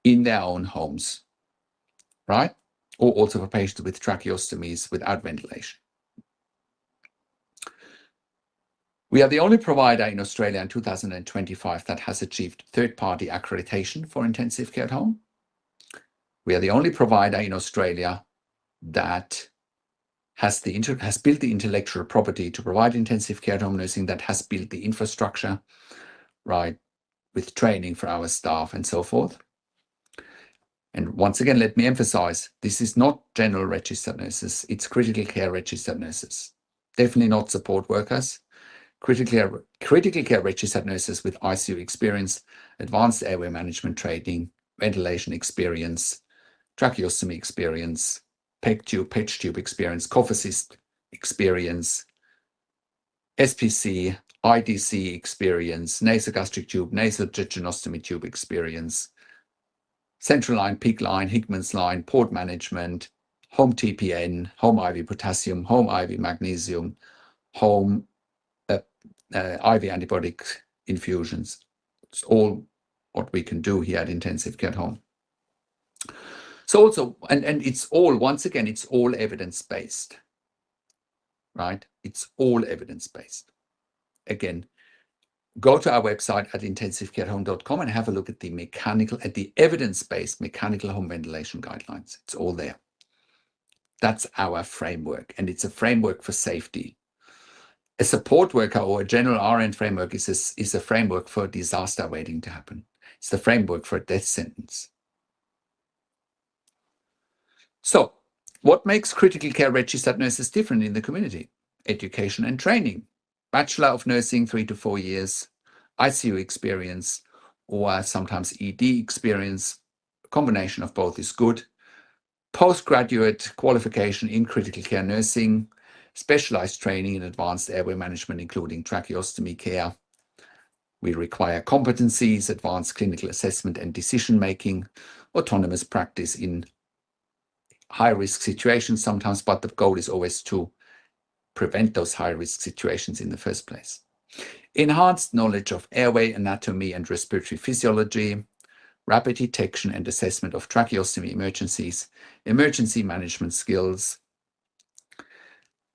in their own homes, right? Or also for patients with tracheostomies without ventilation. We are the only provider in Australia in 2025 that has achieved third-party accreditation for intensive care at home. We are the only provider in Australia that has built the intellectual property to provide intensive care at home nursing, that has built the infrastructure, right, with training for our staff and so forth. And once again, let me emphasize, this is not general registered nurses, it's critical care registered nurses. Definitely not support workers. Critical care registered nurses with ICU experience, advanced airway management training, ventilation experience, tracheostomy experience, PEG tube, pitch tube experience, cough assist experience, SPC, IDC experience, nasogastric tube, nasal tracheostomy tube experience, central line, peak line, Hickman's line, port management, home TPN, home IV potassium, home IV magnesium, home IV antibiotic infusions. It's all what we can do here at intensive care at home. So also, and it's all, once again, it's all evidence-based, right? It's all evidence-based. Again, go to our website at intensivecarehome.com and have a look at the evidence-based mechanical home ventilation guidelines. It's all there. That's our framework, and it's a framework for safety. A support worker or a general RN framework is a framework for a disaster waiting to happen. It's the framework for a death sentence. So, what makes critical care registered nurses different in the community? Education and training. Bachelor of Nursing, 3 to 4 years, ICU experience, or sometimes ED experience. A combination of both is good. Postgraduate qualification in critical care nursing, specialized training in advanced airway management, including tracheostomy care. We require competencies, advanced clinical assessment and decision-making, autonomous practice in high-risk situations sometimes, but the goal is always to prevent those high-risk situations in the first place. Enhanced knowledge of airway anatomy and respiratory physiology, rapid detection and assessment of tracheostomy emergencies, emergency management skills,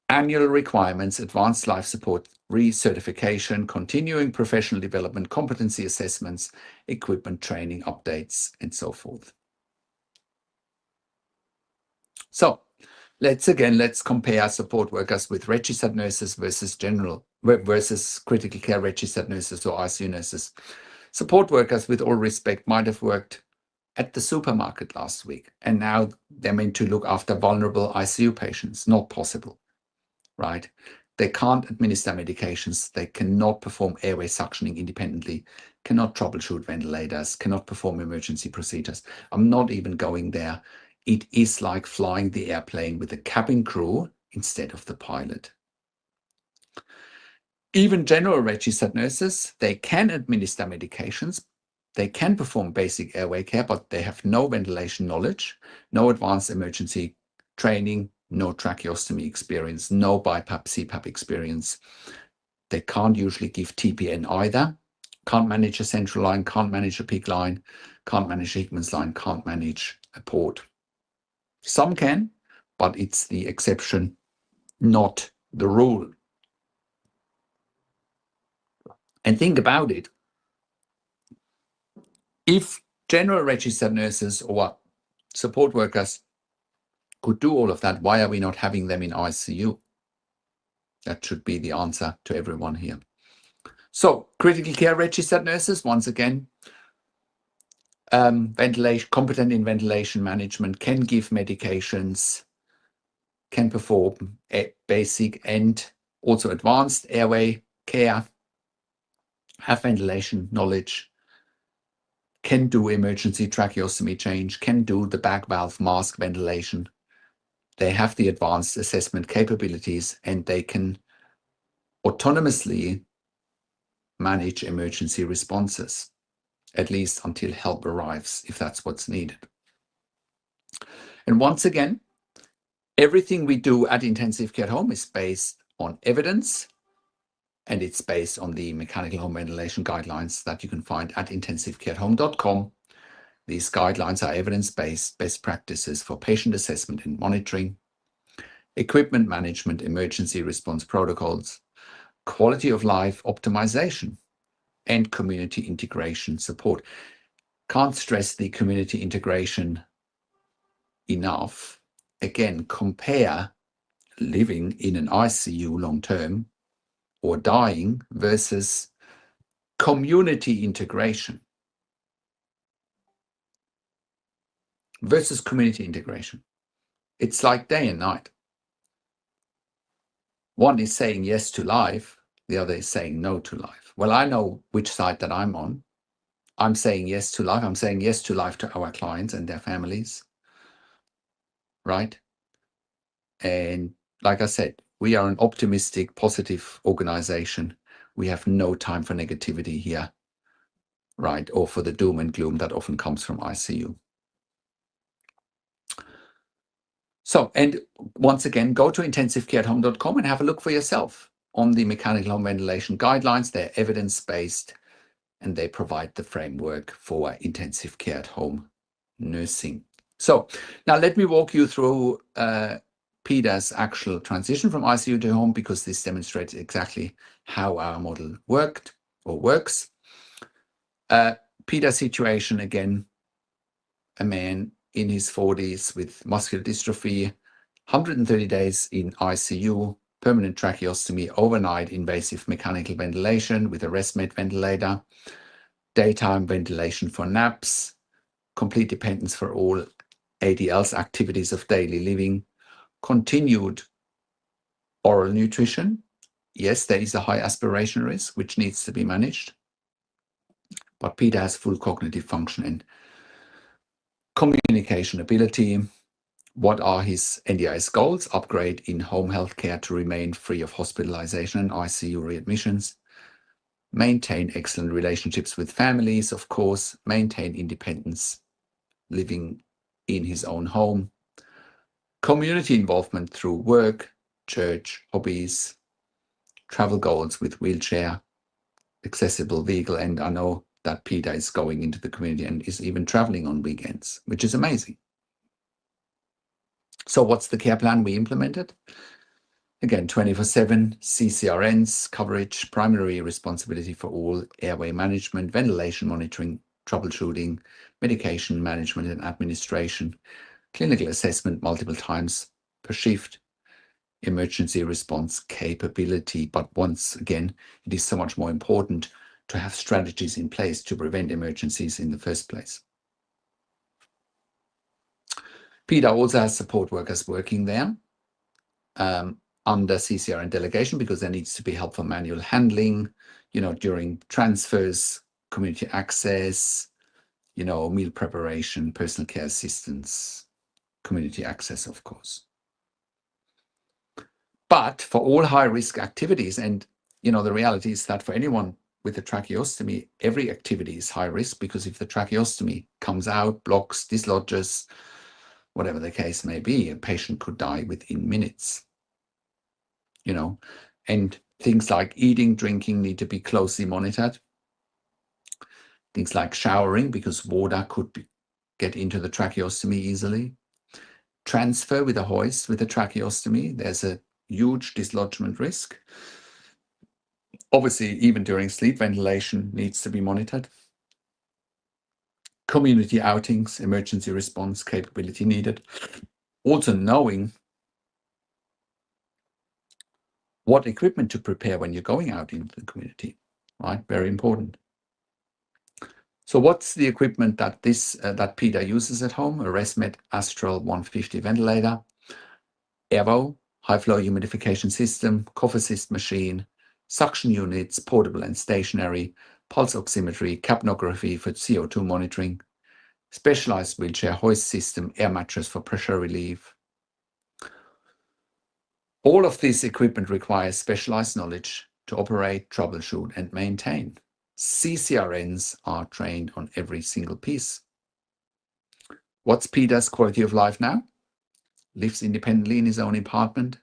annual requirements, advanced life support recertification, continuing professional development, competency assessments, equipment training updates, and so forth. So let's compare support workers with registered nurses versus critical care registered nurses or ICU nurses. Support workers, with all respect, might have worked at the supermarket last week, and now they're meant to look after vulnerable ICU patients. Not possible, right? They can't administer medications. They cannot perform airway suctioning independently, cannot troubleshoot ventilators, cannot perform emergency procedures. I'm not even going there. It is like flying the airplane with the cabin crew instead of the pilot. Even general registered nurses, they can administer medications, they can perform basic airway care, but they have no ventilation knowledge, no advanced emergency training, no tracheostomy experience, no BIPAP, CPAP experience. They can't usually give TPN either, can't manage a central line, can't manage a peak line, can't manage a Hickman's line, can't manage a port. Some can, but it's the exception, not the rule. And think about it. If general registered nurses or support workers could do all of that, why are we not having them in ICU? That should be the answer to everyone here. So, critical care registered nurses, once again, competent in ventilation management, can give medications, can perform basic and also advanced airway care, have ventilation knowledge, can do emergency tracheostomy change, can do the back valve mask ventilation. They have the advanced assessment capabilities, and they can autonomously manage emergency responses, at least until help arrives, if that's what's needed. And once again, everything we do at intensive care at home is based on evidence, and it's based on the mechanical home ventilation guidelines that you can find at intensivecareathome.com. These guidelines are evidence-based best practices for patient assessment and monitoring, equipment management, emergency response protocols, quality of life optimization, and community integration support. Can't stress the community integration enough. Again, compare living in an ICU long-term or dying versus community integration. It's like day and night. One is saying yes to life, the other is saying no to life. Well, I know which side that I'm on. I'm saying yes to life. I'm saying yes to life to our clients and their families, right? And like I said, We are an optimistic, positive organization. We have no time for negativity here, right? Or for the doom and gloom that often comes from ICU. So, and once again, go to intensivecareathome.com and have a look for yourself on the mechanical home ventilation guidelines. They're evidence-based and they provide the framework for intensive care at home nursing. So now let me walk you through Peter's actual transition from ICU to home, because this demonstrates exactly how our model worked or works. Peter's situation, again, a man in his 40s with muscular dystrophy, 130 days in ICU, permanent tracheostomy, overnight invasive mechanical ventilation with a ResMed ventilator, daytime ventilation for naps, complete dependence for all ADL's activities of daily living, continued oral nutrition. Yes, there is a high aspiration risk, which needs to be managed, but Peter has full cognitive function and communication ability. What are his NDIS goals? Upgrade in home healthcare to remain free of hospitalization and ICU readmissions. Maintain excellent relationships with families, of course. Maintain independence, living in his own home. Community involvement through work, church, hobbies, travel goals with wheelchair, accessible vehicle. And I know that Peter is going into the community and is even traveling on weekends, which is amazing. So what's the care plan we implemented? Again, 24/7 CCRNs coverage, primary responsibility for all airway management, ventilation monitoring, troubleshooting, medication management and administration, clinical assessment multiple times per shift, emergency response capability. But once again, it is so much more important to have strategies in place to prevent emergencies in the first place. Peter also has support workers working there under CCRN delegation, because there needs to be help for manual handling, during transfers, community access, meal preparation, personal care assistance, community access, of course. But for all high-risk activities, and the reality is that for anyone with a tracheostomy, every activity is high risk, because if the tracheostomy comes out, blocks, dislodges, whatever the case may be, a patient could die within minutes. And things like eating, drinking need to be closely monitored. Things like showering, because water could get into the tracheostomy easily. Transfer with a hoist with a tracheostomy, there's a huge dislodgement risk. Obviously, even during sleep, ventilation needs to be monitored. Community outings, emergency response capability needed. Also knowing what equipment to prepare when you're going out into the community, right? Very important. So what's the equipment that that Peter uses at home? A ResMed Astral 150 ventilator, Airvo, high flow humidification system, cough assist machine, suction units, portable and stationary, pulse oximetry, capnography for CO2 monitoring, specialized wheelchair hoist system, air mattress for pressure relief. All of this equipment requires specialized knowledge to operate, troubleshoot, and maintain. CCRNs are trained on every single piece. What's Peter's quality of life now? Lives independently in his own apartment,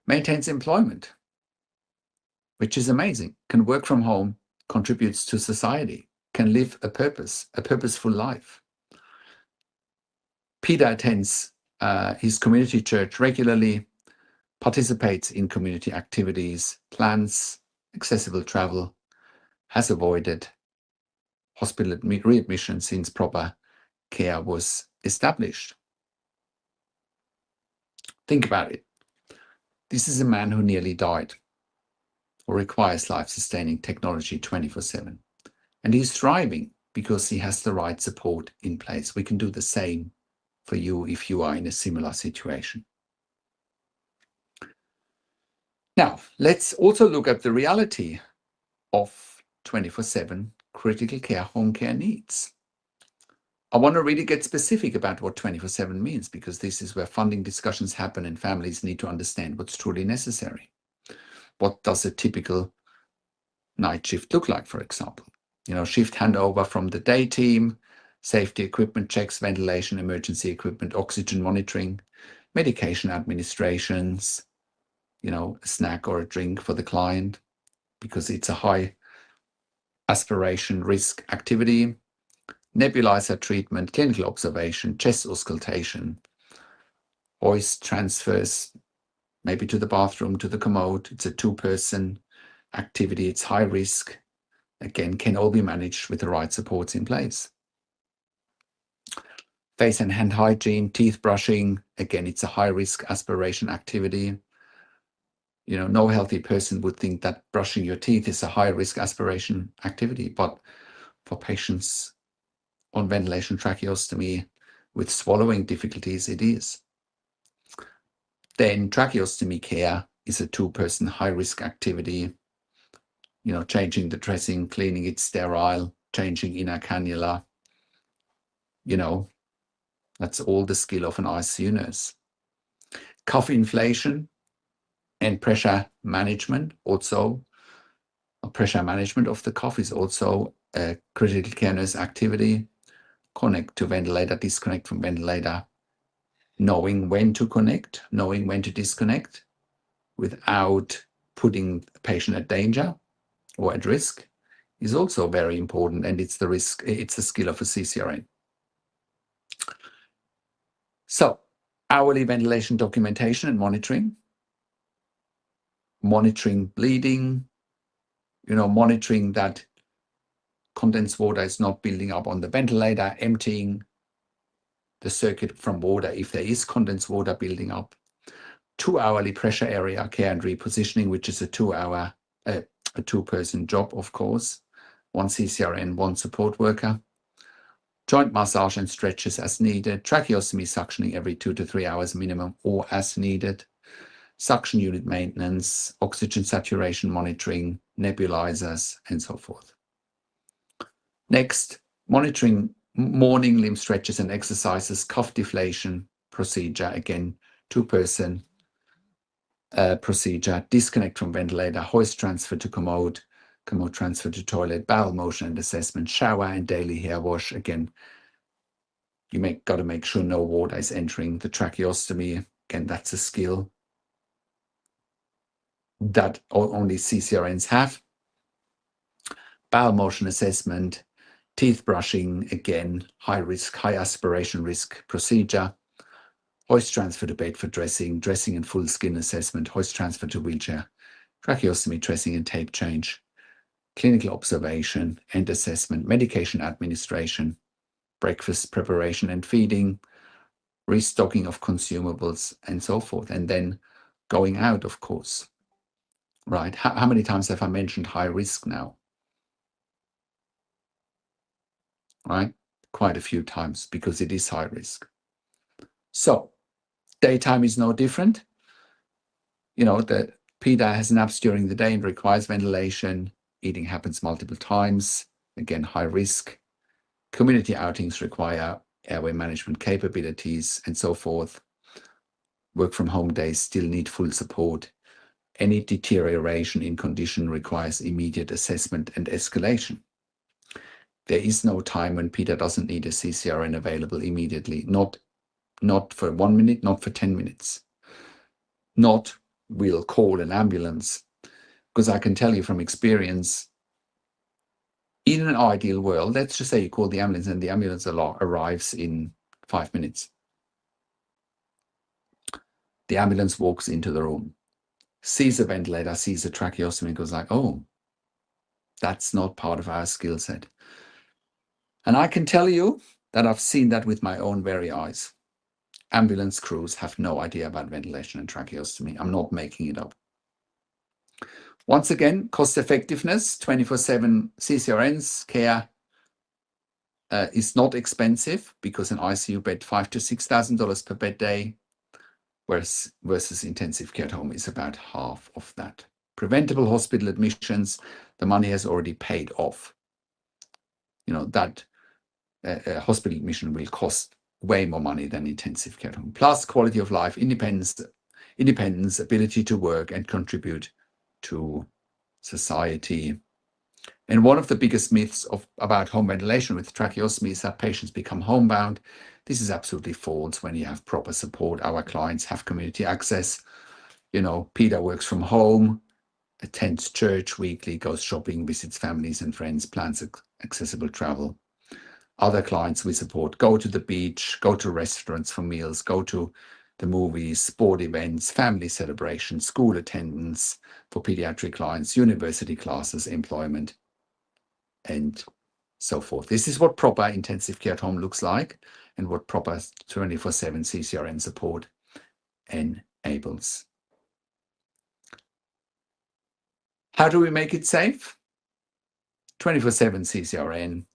maintains employment, which is amazing, can work from home, contributes to society, can live a purposeful life. Peter attends his community church regularly, participates in community activities, plans accessible travel, has avoided hospital readmission since proper care was established. Think about it. This is a man who nearly died or requires life-sustaining technology 24/7. And he's thriving because he has the right support in place. We can do the same for you if you are in a similar situation. Now, let's also look at the reality of 24/7 critical care home care needs. I want to really get specific about what 24/7 means, because this is where funding discussions happen and families need to understand what's truly necessary. What does a typical night shift look like, for example? Shift handover from the day team, safety equipment checks, ventilation, emergency equipment, oxygen monitoring, medication administrations, a snack or a drink for the client, because it's a high aspiration risk activity, nebulizer treatment, clinical observation, chest auscultation, hoist transfers, maybe to the bathroom, to the commode. It's a 2-person activity. It's high risk. Again, can all be managed with the right supports in place. Face and hand hygiene, teeth brushing. Again, it's a high risk aspiration activity. No healthy person would think that brushing your teeth is a high risk aspiration activity, but for patients on ventilation tracheostomy with swallowing difficulties, it is. Then tracheostomy care is a 2-person high-risk activity. Changing the dressing, cleaning it sterile, changing inner cannula. That's all the skill of an ICU nurse. Cough inflation and pressure management also. Pressure management of the cough is also a critical care nurse activity. Connect to ventilator, disconnect from ventilator. Knowing when to connect, knowing when to disconnect without putting the patient at danger or at risk is also very important, and it's the skill of a CCRN. So, hourly ventilation documentation and monitoring bleeding, monitoring that condensed water is not building up on the ventilator, emptying the circuit from water if there is condensed water building up. 2-hourly pressure area care and repositioning, which is a 2-person job, of course. 1 CCRN, 1 support worker. Joint massage and stretches as needed. Tracheostomy suctioning every 2 to 3 hours minimum or as needed. Suction unit maintenance, oxygen saturation monitoring, nebulizers, and so forth. Next, monitoring morning limb stretches and exercises, cuff deflation procedure, again, 2-person procedure, disconnect from ventilator, hoist transfer to commode transfer to toilet, bowel motion and assessment, shower and daily hair wash. Again, you got to make sure no water is entering the tracheostomy. Again, that's a skill that only CCRNs have. Bowel motion assessment, teeth brushing, again, high risk, high aspiration risk procedure. Hoist transfer to bed for dressing and full skin assessment, hoist transfer to wheelchair, tracheostomy dressing and tape change, clinical observation and assessment, medication administration, breakfast preparation and feeding, restocking of consumables, and so forth. And then going out, of course. Right? How many times have I mentioned high risk now? Right? Quite a few times, because it is high risk. So, daytime is no different. The PIDA has naps during the day and requires ventilation. Eating happens multiple times. Again, high risk. Community outings require airway management capabilities and so forth. Work from home days still need full support. Any deterioration in condition requires immediate assessment and escalation. There is no time when PIDA doesn't need a CCRN available immediately. Not for 1 minute, not for 10 minutes. Not we'll call an ambulance. Because I can tell you from experience, in an ideal world, let's just say you call the ambulance and the ambulance arrives in 5 minutes. The ambulance walks into the room, sees a ventilator, sees a tracheostomy, and goes like, oh, that's not part of our skill set. And I can tell you that I've seen that with my own very eyes. Ambulance crews have no idea about ventilation and tracheostomy. I'm not making it up. Once again, cost effectiveness, 24/7 CCRNs care is not expensive, because an ICU bed $5,000 to $6,000 per bed day, versus intensive care at home is about half of that. Preventable hospital admissions, the money has already paid off. That hospital admission will cost way more money than intensive care at home. Plus quality of life, independence, ability to work and contribute to society. And one of the biggest myths about home ventilation with tracheostomy is that patients become homebound. This is absolutely false when you have proper support. Our clients have community access. Peter works from home, attends church weekly, goes shopping, visits families and friends, plans accessible travel. Other clients we support go to the beach, go to restaurants for meals, go to the movies, sport events, family celebrations, school attendance for pediatric clients, university classes, employment, and so forth. This is what proper intensive care at home looks like and what proper 24/7 CCRN support enables. How do we make it safe? 24/7 CCRN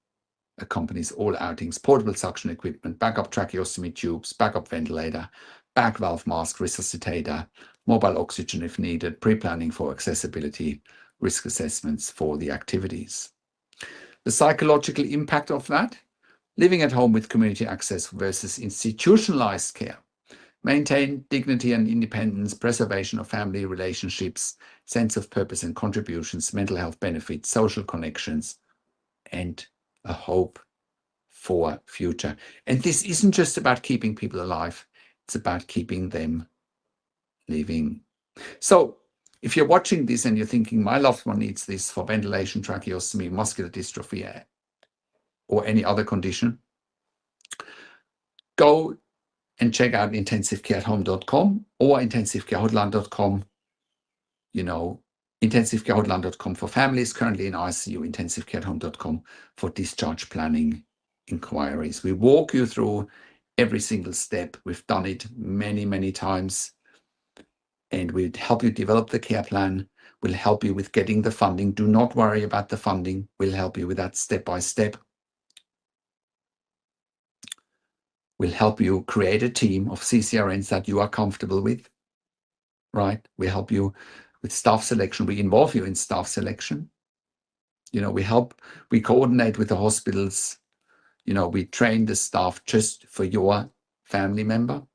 accompanies all outings, portable suction equipment, backup tracheostomy tubes, backup ventilator, back valve mask, resuscitator, mobile oxygen if needed, pre-planning for accessibility, risk assessments for the activities. The psychological impact of that, living at home with community access versus institutionalized care. Maintain dignity and independence, preservation of family relationships, sense of purpose and contributions, mental health benefits, social connections, and a hope for future. And this isn't just about keeping people alive, it's about keeping them living. So if you're watching this and you're thinking, my loved one needs this for ventilation, tracheostomy, muscular dystrophy, or any other condition, go and check out intensivecareathome.com or intensivecarehotline.com. Intensivecarehotline.com for families currently in ICU, intensivecareathome.com for discharge planning inquiries. We walk you through every single step. We've done it many, many times. And we'll help you develop the care plan. We'll help you with getting the funding. Do not worry about the funding. We'll help you with that step by step. We'll help you create a team of CCRNs that you are comfortable with, right? We help you with staff selection. We involve you in staff selection. We coordinate with the hospitals. We train the staff just for your family member.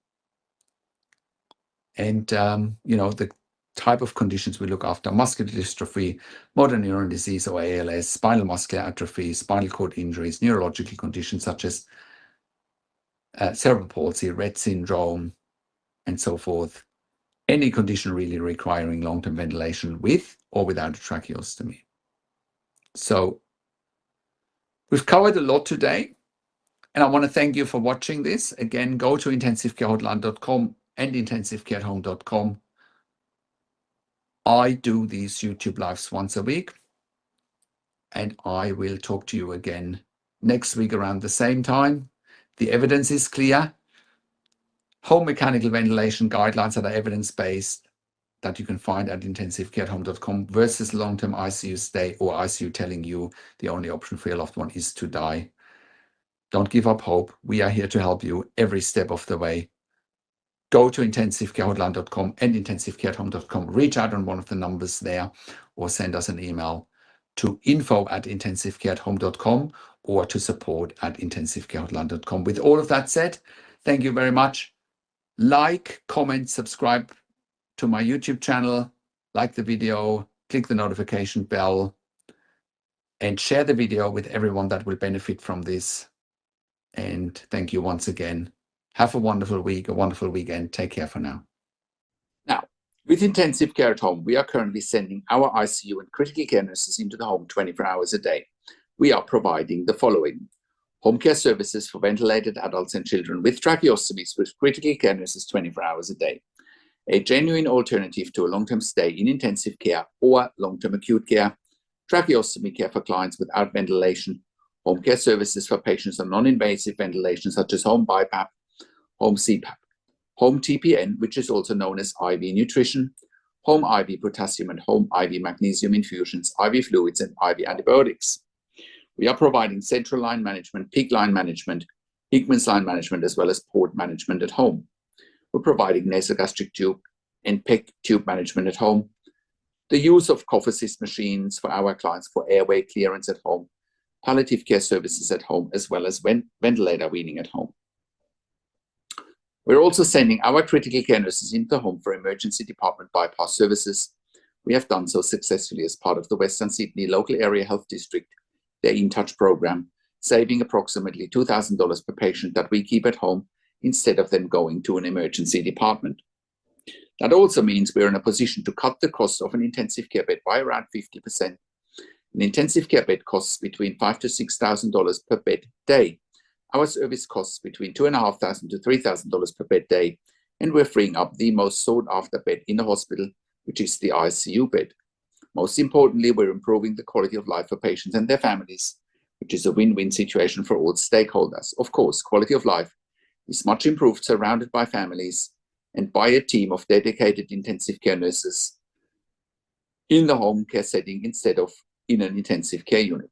And, the type of conditions we look after: muscular dystrophy, motor neuron disease or ALS, spinal muscular atrophy, spinal cord injuries, neurological conditions such as cerebral palsy, Rett syndrome, and so forth. Any condition really requiring long-term ventilation with or without a tracheostomy. So we've covered a lot today, and I want to thank you for watching this. Again, go to intensivecarehotline.com and intensivecareathome.com. I do these YouTube lives once a week, and I will talk to you again next week around the same time. The evidence is clear. Home mechanical ventilation guidelines that are evidence-based that you can find at intensivecareathome.com versus long-term ICU stay or ICU telling you the only option for your loved one is to die. Don't give up hope. We are here to help you every step of the way. Go to intensivecarehotline.com and intensivecareathome.com. Reach out on one of the numbers there or send us an email to info@intensivecareathome.com or to support@intensivecarehotline.com. With all of that said, thank you very much. Like, comment, subscribe to my YouTube channel, like the video, click the notification bell, and share the video with everyone that will benefit from this. And thank you once again. Have a wonderful week, a wonderful weekend. Take care for now. Now, with intensive care at home, we are currently sending our ICU and critical care nurses into the home 24 hours a day. We are providing the following: home care services for ventilated adults and children with tracheostomies with critical care nurses 24 hours a day. A genuine alternative to a long-term stay in intensive care or long-term acute care, tracheostomy care for clients without ventilation, home care services for patients on non-invasive ventilation such as home BIPAP, home CPAP, home TPN, which is also known as IV nutrition, home IV potassium and home IV magnesium infusions, IV fluids, and IV antibiotics. We are providing central line management, peak line management, Hickman's line management, as well as port management at home. We're providing nasogastric tube and PEG tube management at home, the use of cough assist machines for our clients for airway clearance at home, palliative care services at home, as well as ventilator weaning at home. We're also sending our critical care nurses into the home for emergency department bypass services. We have done so successfully as part of the Western Sydney Local Area Health District, their In Touch program, saving approximately $2,000 per patient that we keep at home instead of them going to an emergency department. That also means we're in a position to cut the cost of an intensive care bed by around 50%. An intensive care bed costs between $5,000 to $6,000 per bed day. Our service costs between $2,500 to $3,000 per bed day, and we're freeing up the most sought after bed in the hospital, which is the ICU bed. Most importantly, we're improving the quality of life for patients and their families, which is a win-win situation for all stakeholders. Of course, quality of life is much improved surrounded by families and by a team of dedicated intensive care nurses in the home care setting instead of in an intensive care unit.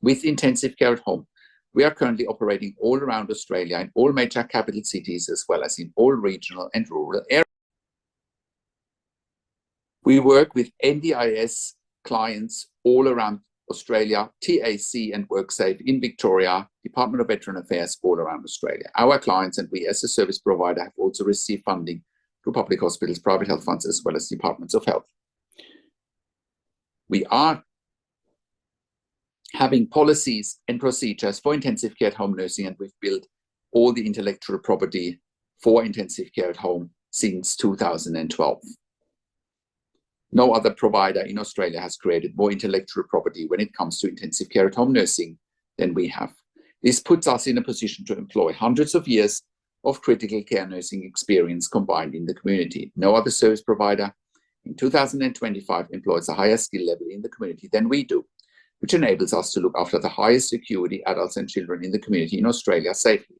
With intensive care at home, we are currently operating all around Australia in all major capital cities, as well as in all regional and rural areas. We work with NDIS clients all around Australia, TAC and WorkSafe in Victoria, Department of Veteran Affairs all around Australia. Our clients and we as a service provider have also received funding through public hospitals, private health funds, as well as departments of health. We are having policies and procedures for intensive care at home nursing, and we've built all the intellectual property for intensive care at home since 2012. No other provider in Australia has created more intellectual property when it comes to intensive care at home nursing than we have. This puts us in a position to employ hundreds of years of critical care nursing experience combined in the community. No other service provider in 2025 employs a higher skill level in the community than we do, which enables us to look after the highest acuity adults and children in the community in Australia safely.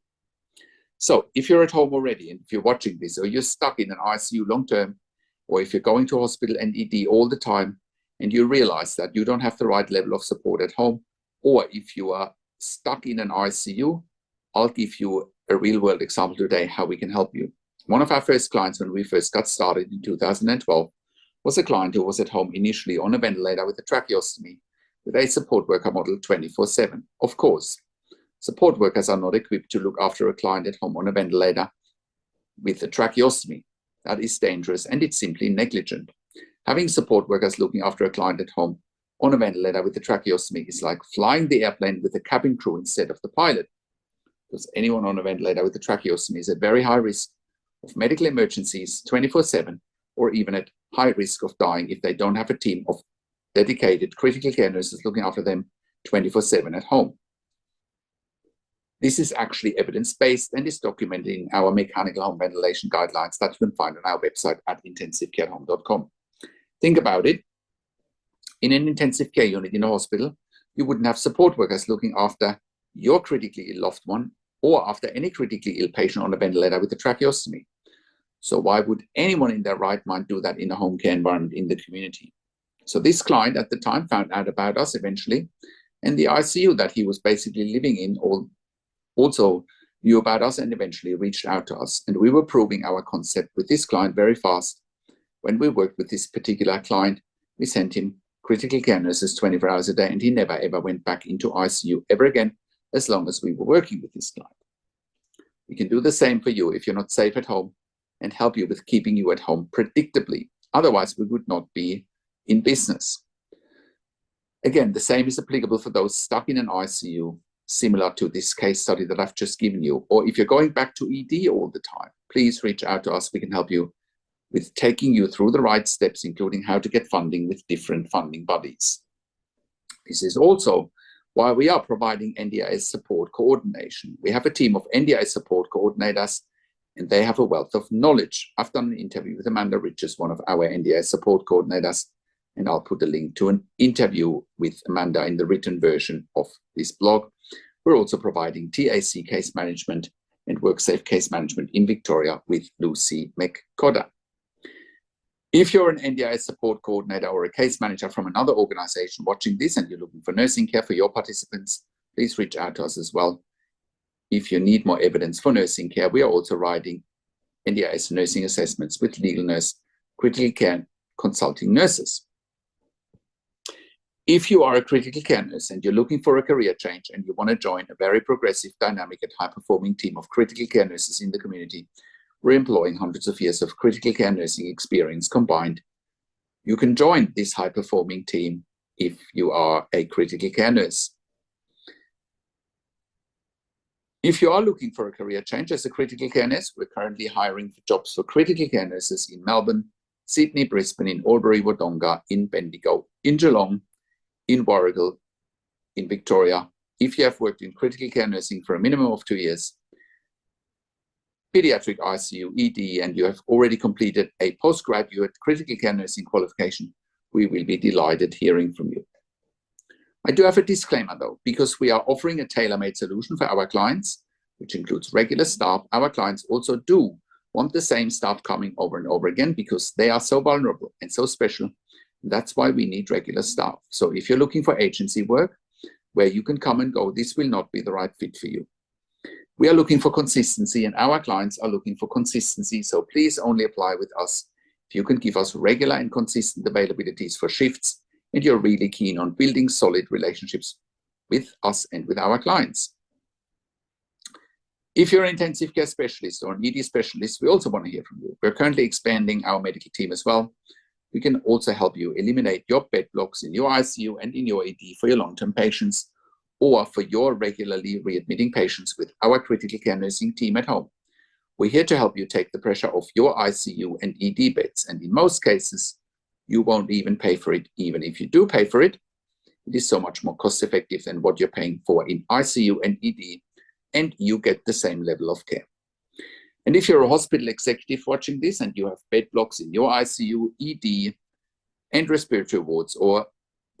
So if you're at home already, and if you're watching this, or you're stuck in an ICU long-term, or if you're going to hospital and ED all the time, and you realize that you don't have the right level of support at home, or if you are stuck in an ICU, I'll give you a real-world example today how we can help you. One of our first clients when we first got started in 2012 was a client who was at home initially on a ventilator with a tracheostomy with a support worker model 24/7. Of course, support workers are not equipped to look after a client at home on a ventilator with a tracheostomy. That is dangerous and it's simply negligent. Having support workers looking after a client at home on a ventilator with a tracheostomy is like flying the airplane with a cabin crew instead of the pilot, because anyone on a ventilator with a tracheostomy is at very high risk of medical emergencies 24/7, or even at high risk of dying if they don't have a team of dedicated critical care nurses looking after them 24/7 at home. This is actually evidence-based and is documented in our mechanical home ventilation guidelines that you can find on our website at intensivecarehome.com. Think about it. In an intensive care unit in a hospital, you wouldn't have support workers looking after your critically ill loved one or after any critically ill patient on a ventilator with a tracheostomy. So why would anyone in their right mind do that in a home care environment in the community? So this client at the time found out about us eventually, and the ICU that he was basically living in also knew about us and eventually reached out to us. And we were proving our concept with this client very fast. When we worked with this particular client, we sent him critical care nurses 24 hours a day, and he never ever went back into ICU ever again, as long as we were working with this client. We can do the same for you if you're not safe at home and help you with keeping you at home predictably. Otherwise, we would not be in business. Again, the same is applicable for those stuck in an ICU, similar to this case study that I've just given you. Or if you're going back to ED all the time, please reach out to us. We can help you with taking you through the right steps, including how to get funding with different funding bodies. This is also why we are providing NDIS support coordination. We have a team of NDIS support coordinators, and they have a wealth of knowledge. I've done an interview with Amanda Richards, one of our NDIS support coordinators, and I'll put a link to an interview with Amanda in the written version of this blog. We're also providing TAC case management and WorkSafe case management in Victoria with Lucy McCodder. If you're an NDIS support coordinator or a case manager from another organization watching this and you're looking for nursing care for your participants, please reach out to us as well. If you need more evidence for nursing care, we are also writing NDIS nursing assessments with legal nurse, critical care consulting nurses. If you are a critical care nurse and you're looking for a career change and you want to join a very progressive, dynamic, and high-performing team of critical care nurses in the community, we're employing hundreds of years of critical care nursing experience combined. You can join this high-performing team if you are a critical care nurse. If you are looking for a career change as a critical care nurse, we're currently hiring for jobs for critical care nurses in Melbourne, Sydney, Brisbane, in Albury, Wodonga, in Bendigo, in Geelong, in Warragul, in Victoria. If you have worked in critical care nursing for a minimum of 2 years, pediatric ICU, ED, and you have already completed a postgraduate critical care nursing qualification, we will be delighted hearing from you. I do have a disclaimer though, because we are offering a tailor-made solution for our clients, which includes regular staff. Our clients also do want the same staff coming over and over again because they are so vulnerable and so special. That's why we need regular staff. So if you're looking for agency work where you can come and go, this will not be the right fit for you. We are looking for consistency and our clients are looking for consistency. So please only apply with us if you can give us regular and consistent availabilities for shifts and you're really keen on building solid relationships with us and with our clients. If you're an intensive care specialist or an ED specialist, we also want to hear from you. We're currently expanding our medical team as well. We can also help you eliminate your bed blocks in your ICU and in your ED for your long-term patients or for your regularly readmitting patients with our critical care nursing team at home. We're here to help you take the pressure off your ICU and ED beds, and in most cases, you won't even pay for it. Even if you do pay for it, it is so much more cost-effective than what you're paying for in ICU and ED, and you get the same level of care. And if you're a hospital executive watching this and you have bed blocks in your ICU, ED, and respiratory wards, or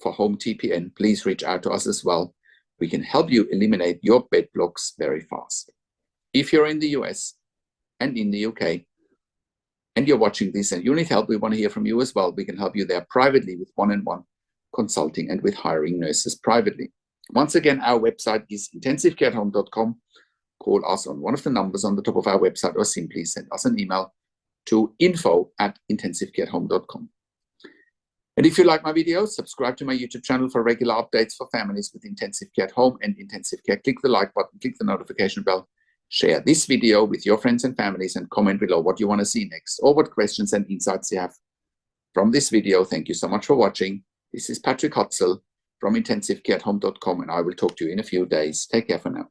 for home TPN, please reach out to us as well. We can help you eliminate your bed blocks very fast. If you're in the US and in the UK, and you're watching this and you need help, we want to hear from you as well. We can help you there privately with one-on-one consulting and with hiring nurses privately. Once again, our website is intensivecareathome.com. Call us on one of the numbers on the top of our website or simply send us an email to info@intensivecareathome.com. And if you like my videos, subscribe to my YouTube channel for regular updates for families with intensive care at home and intensive care. Click the like button, click the notification bell. Share this video with your friends and families and comment below what you want to see next or what questions and insights you have from this video. Thank you so much for watching. This is Patrik Hutzel from intensivecareathome.com and I will talk to you in a few days. Take care for now.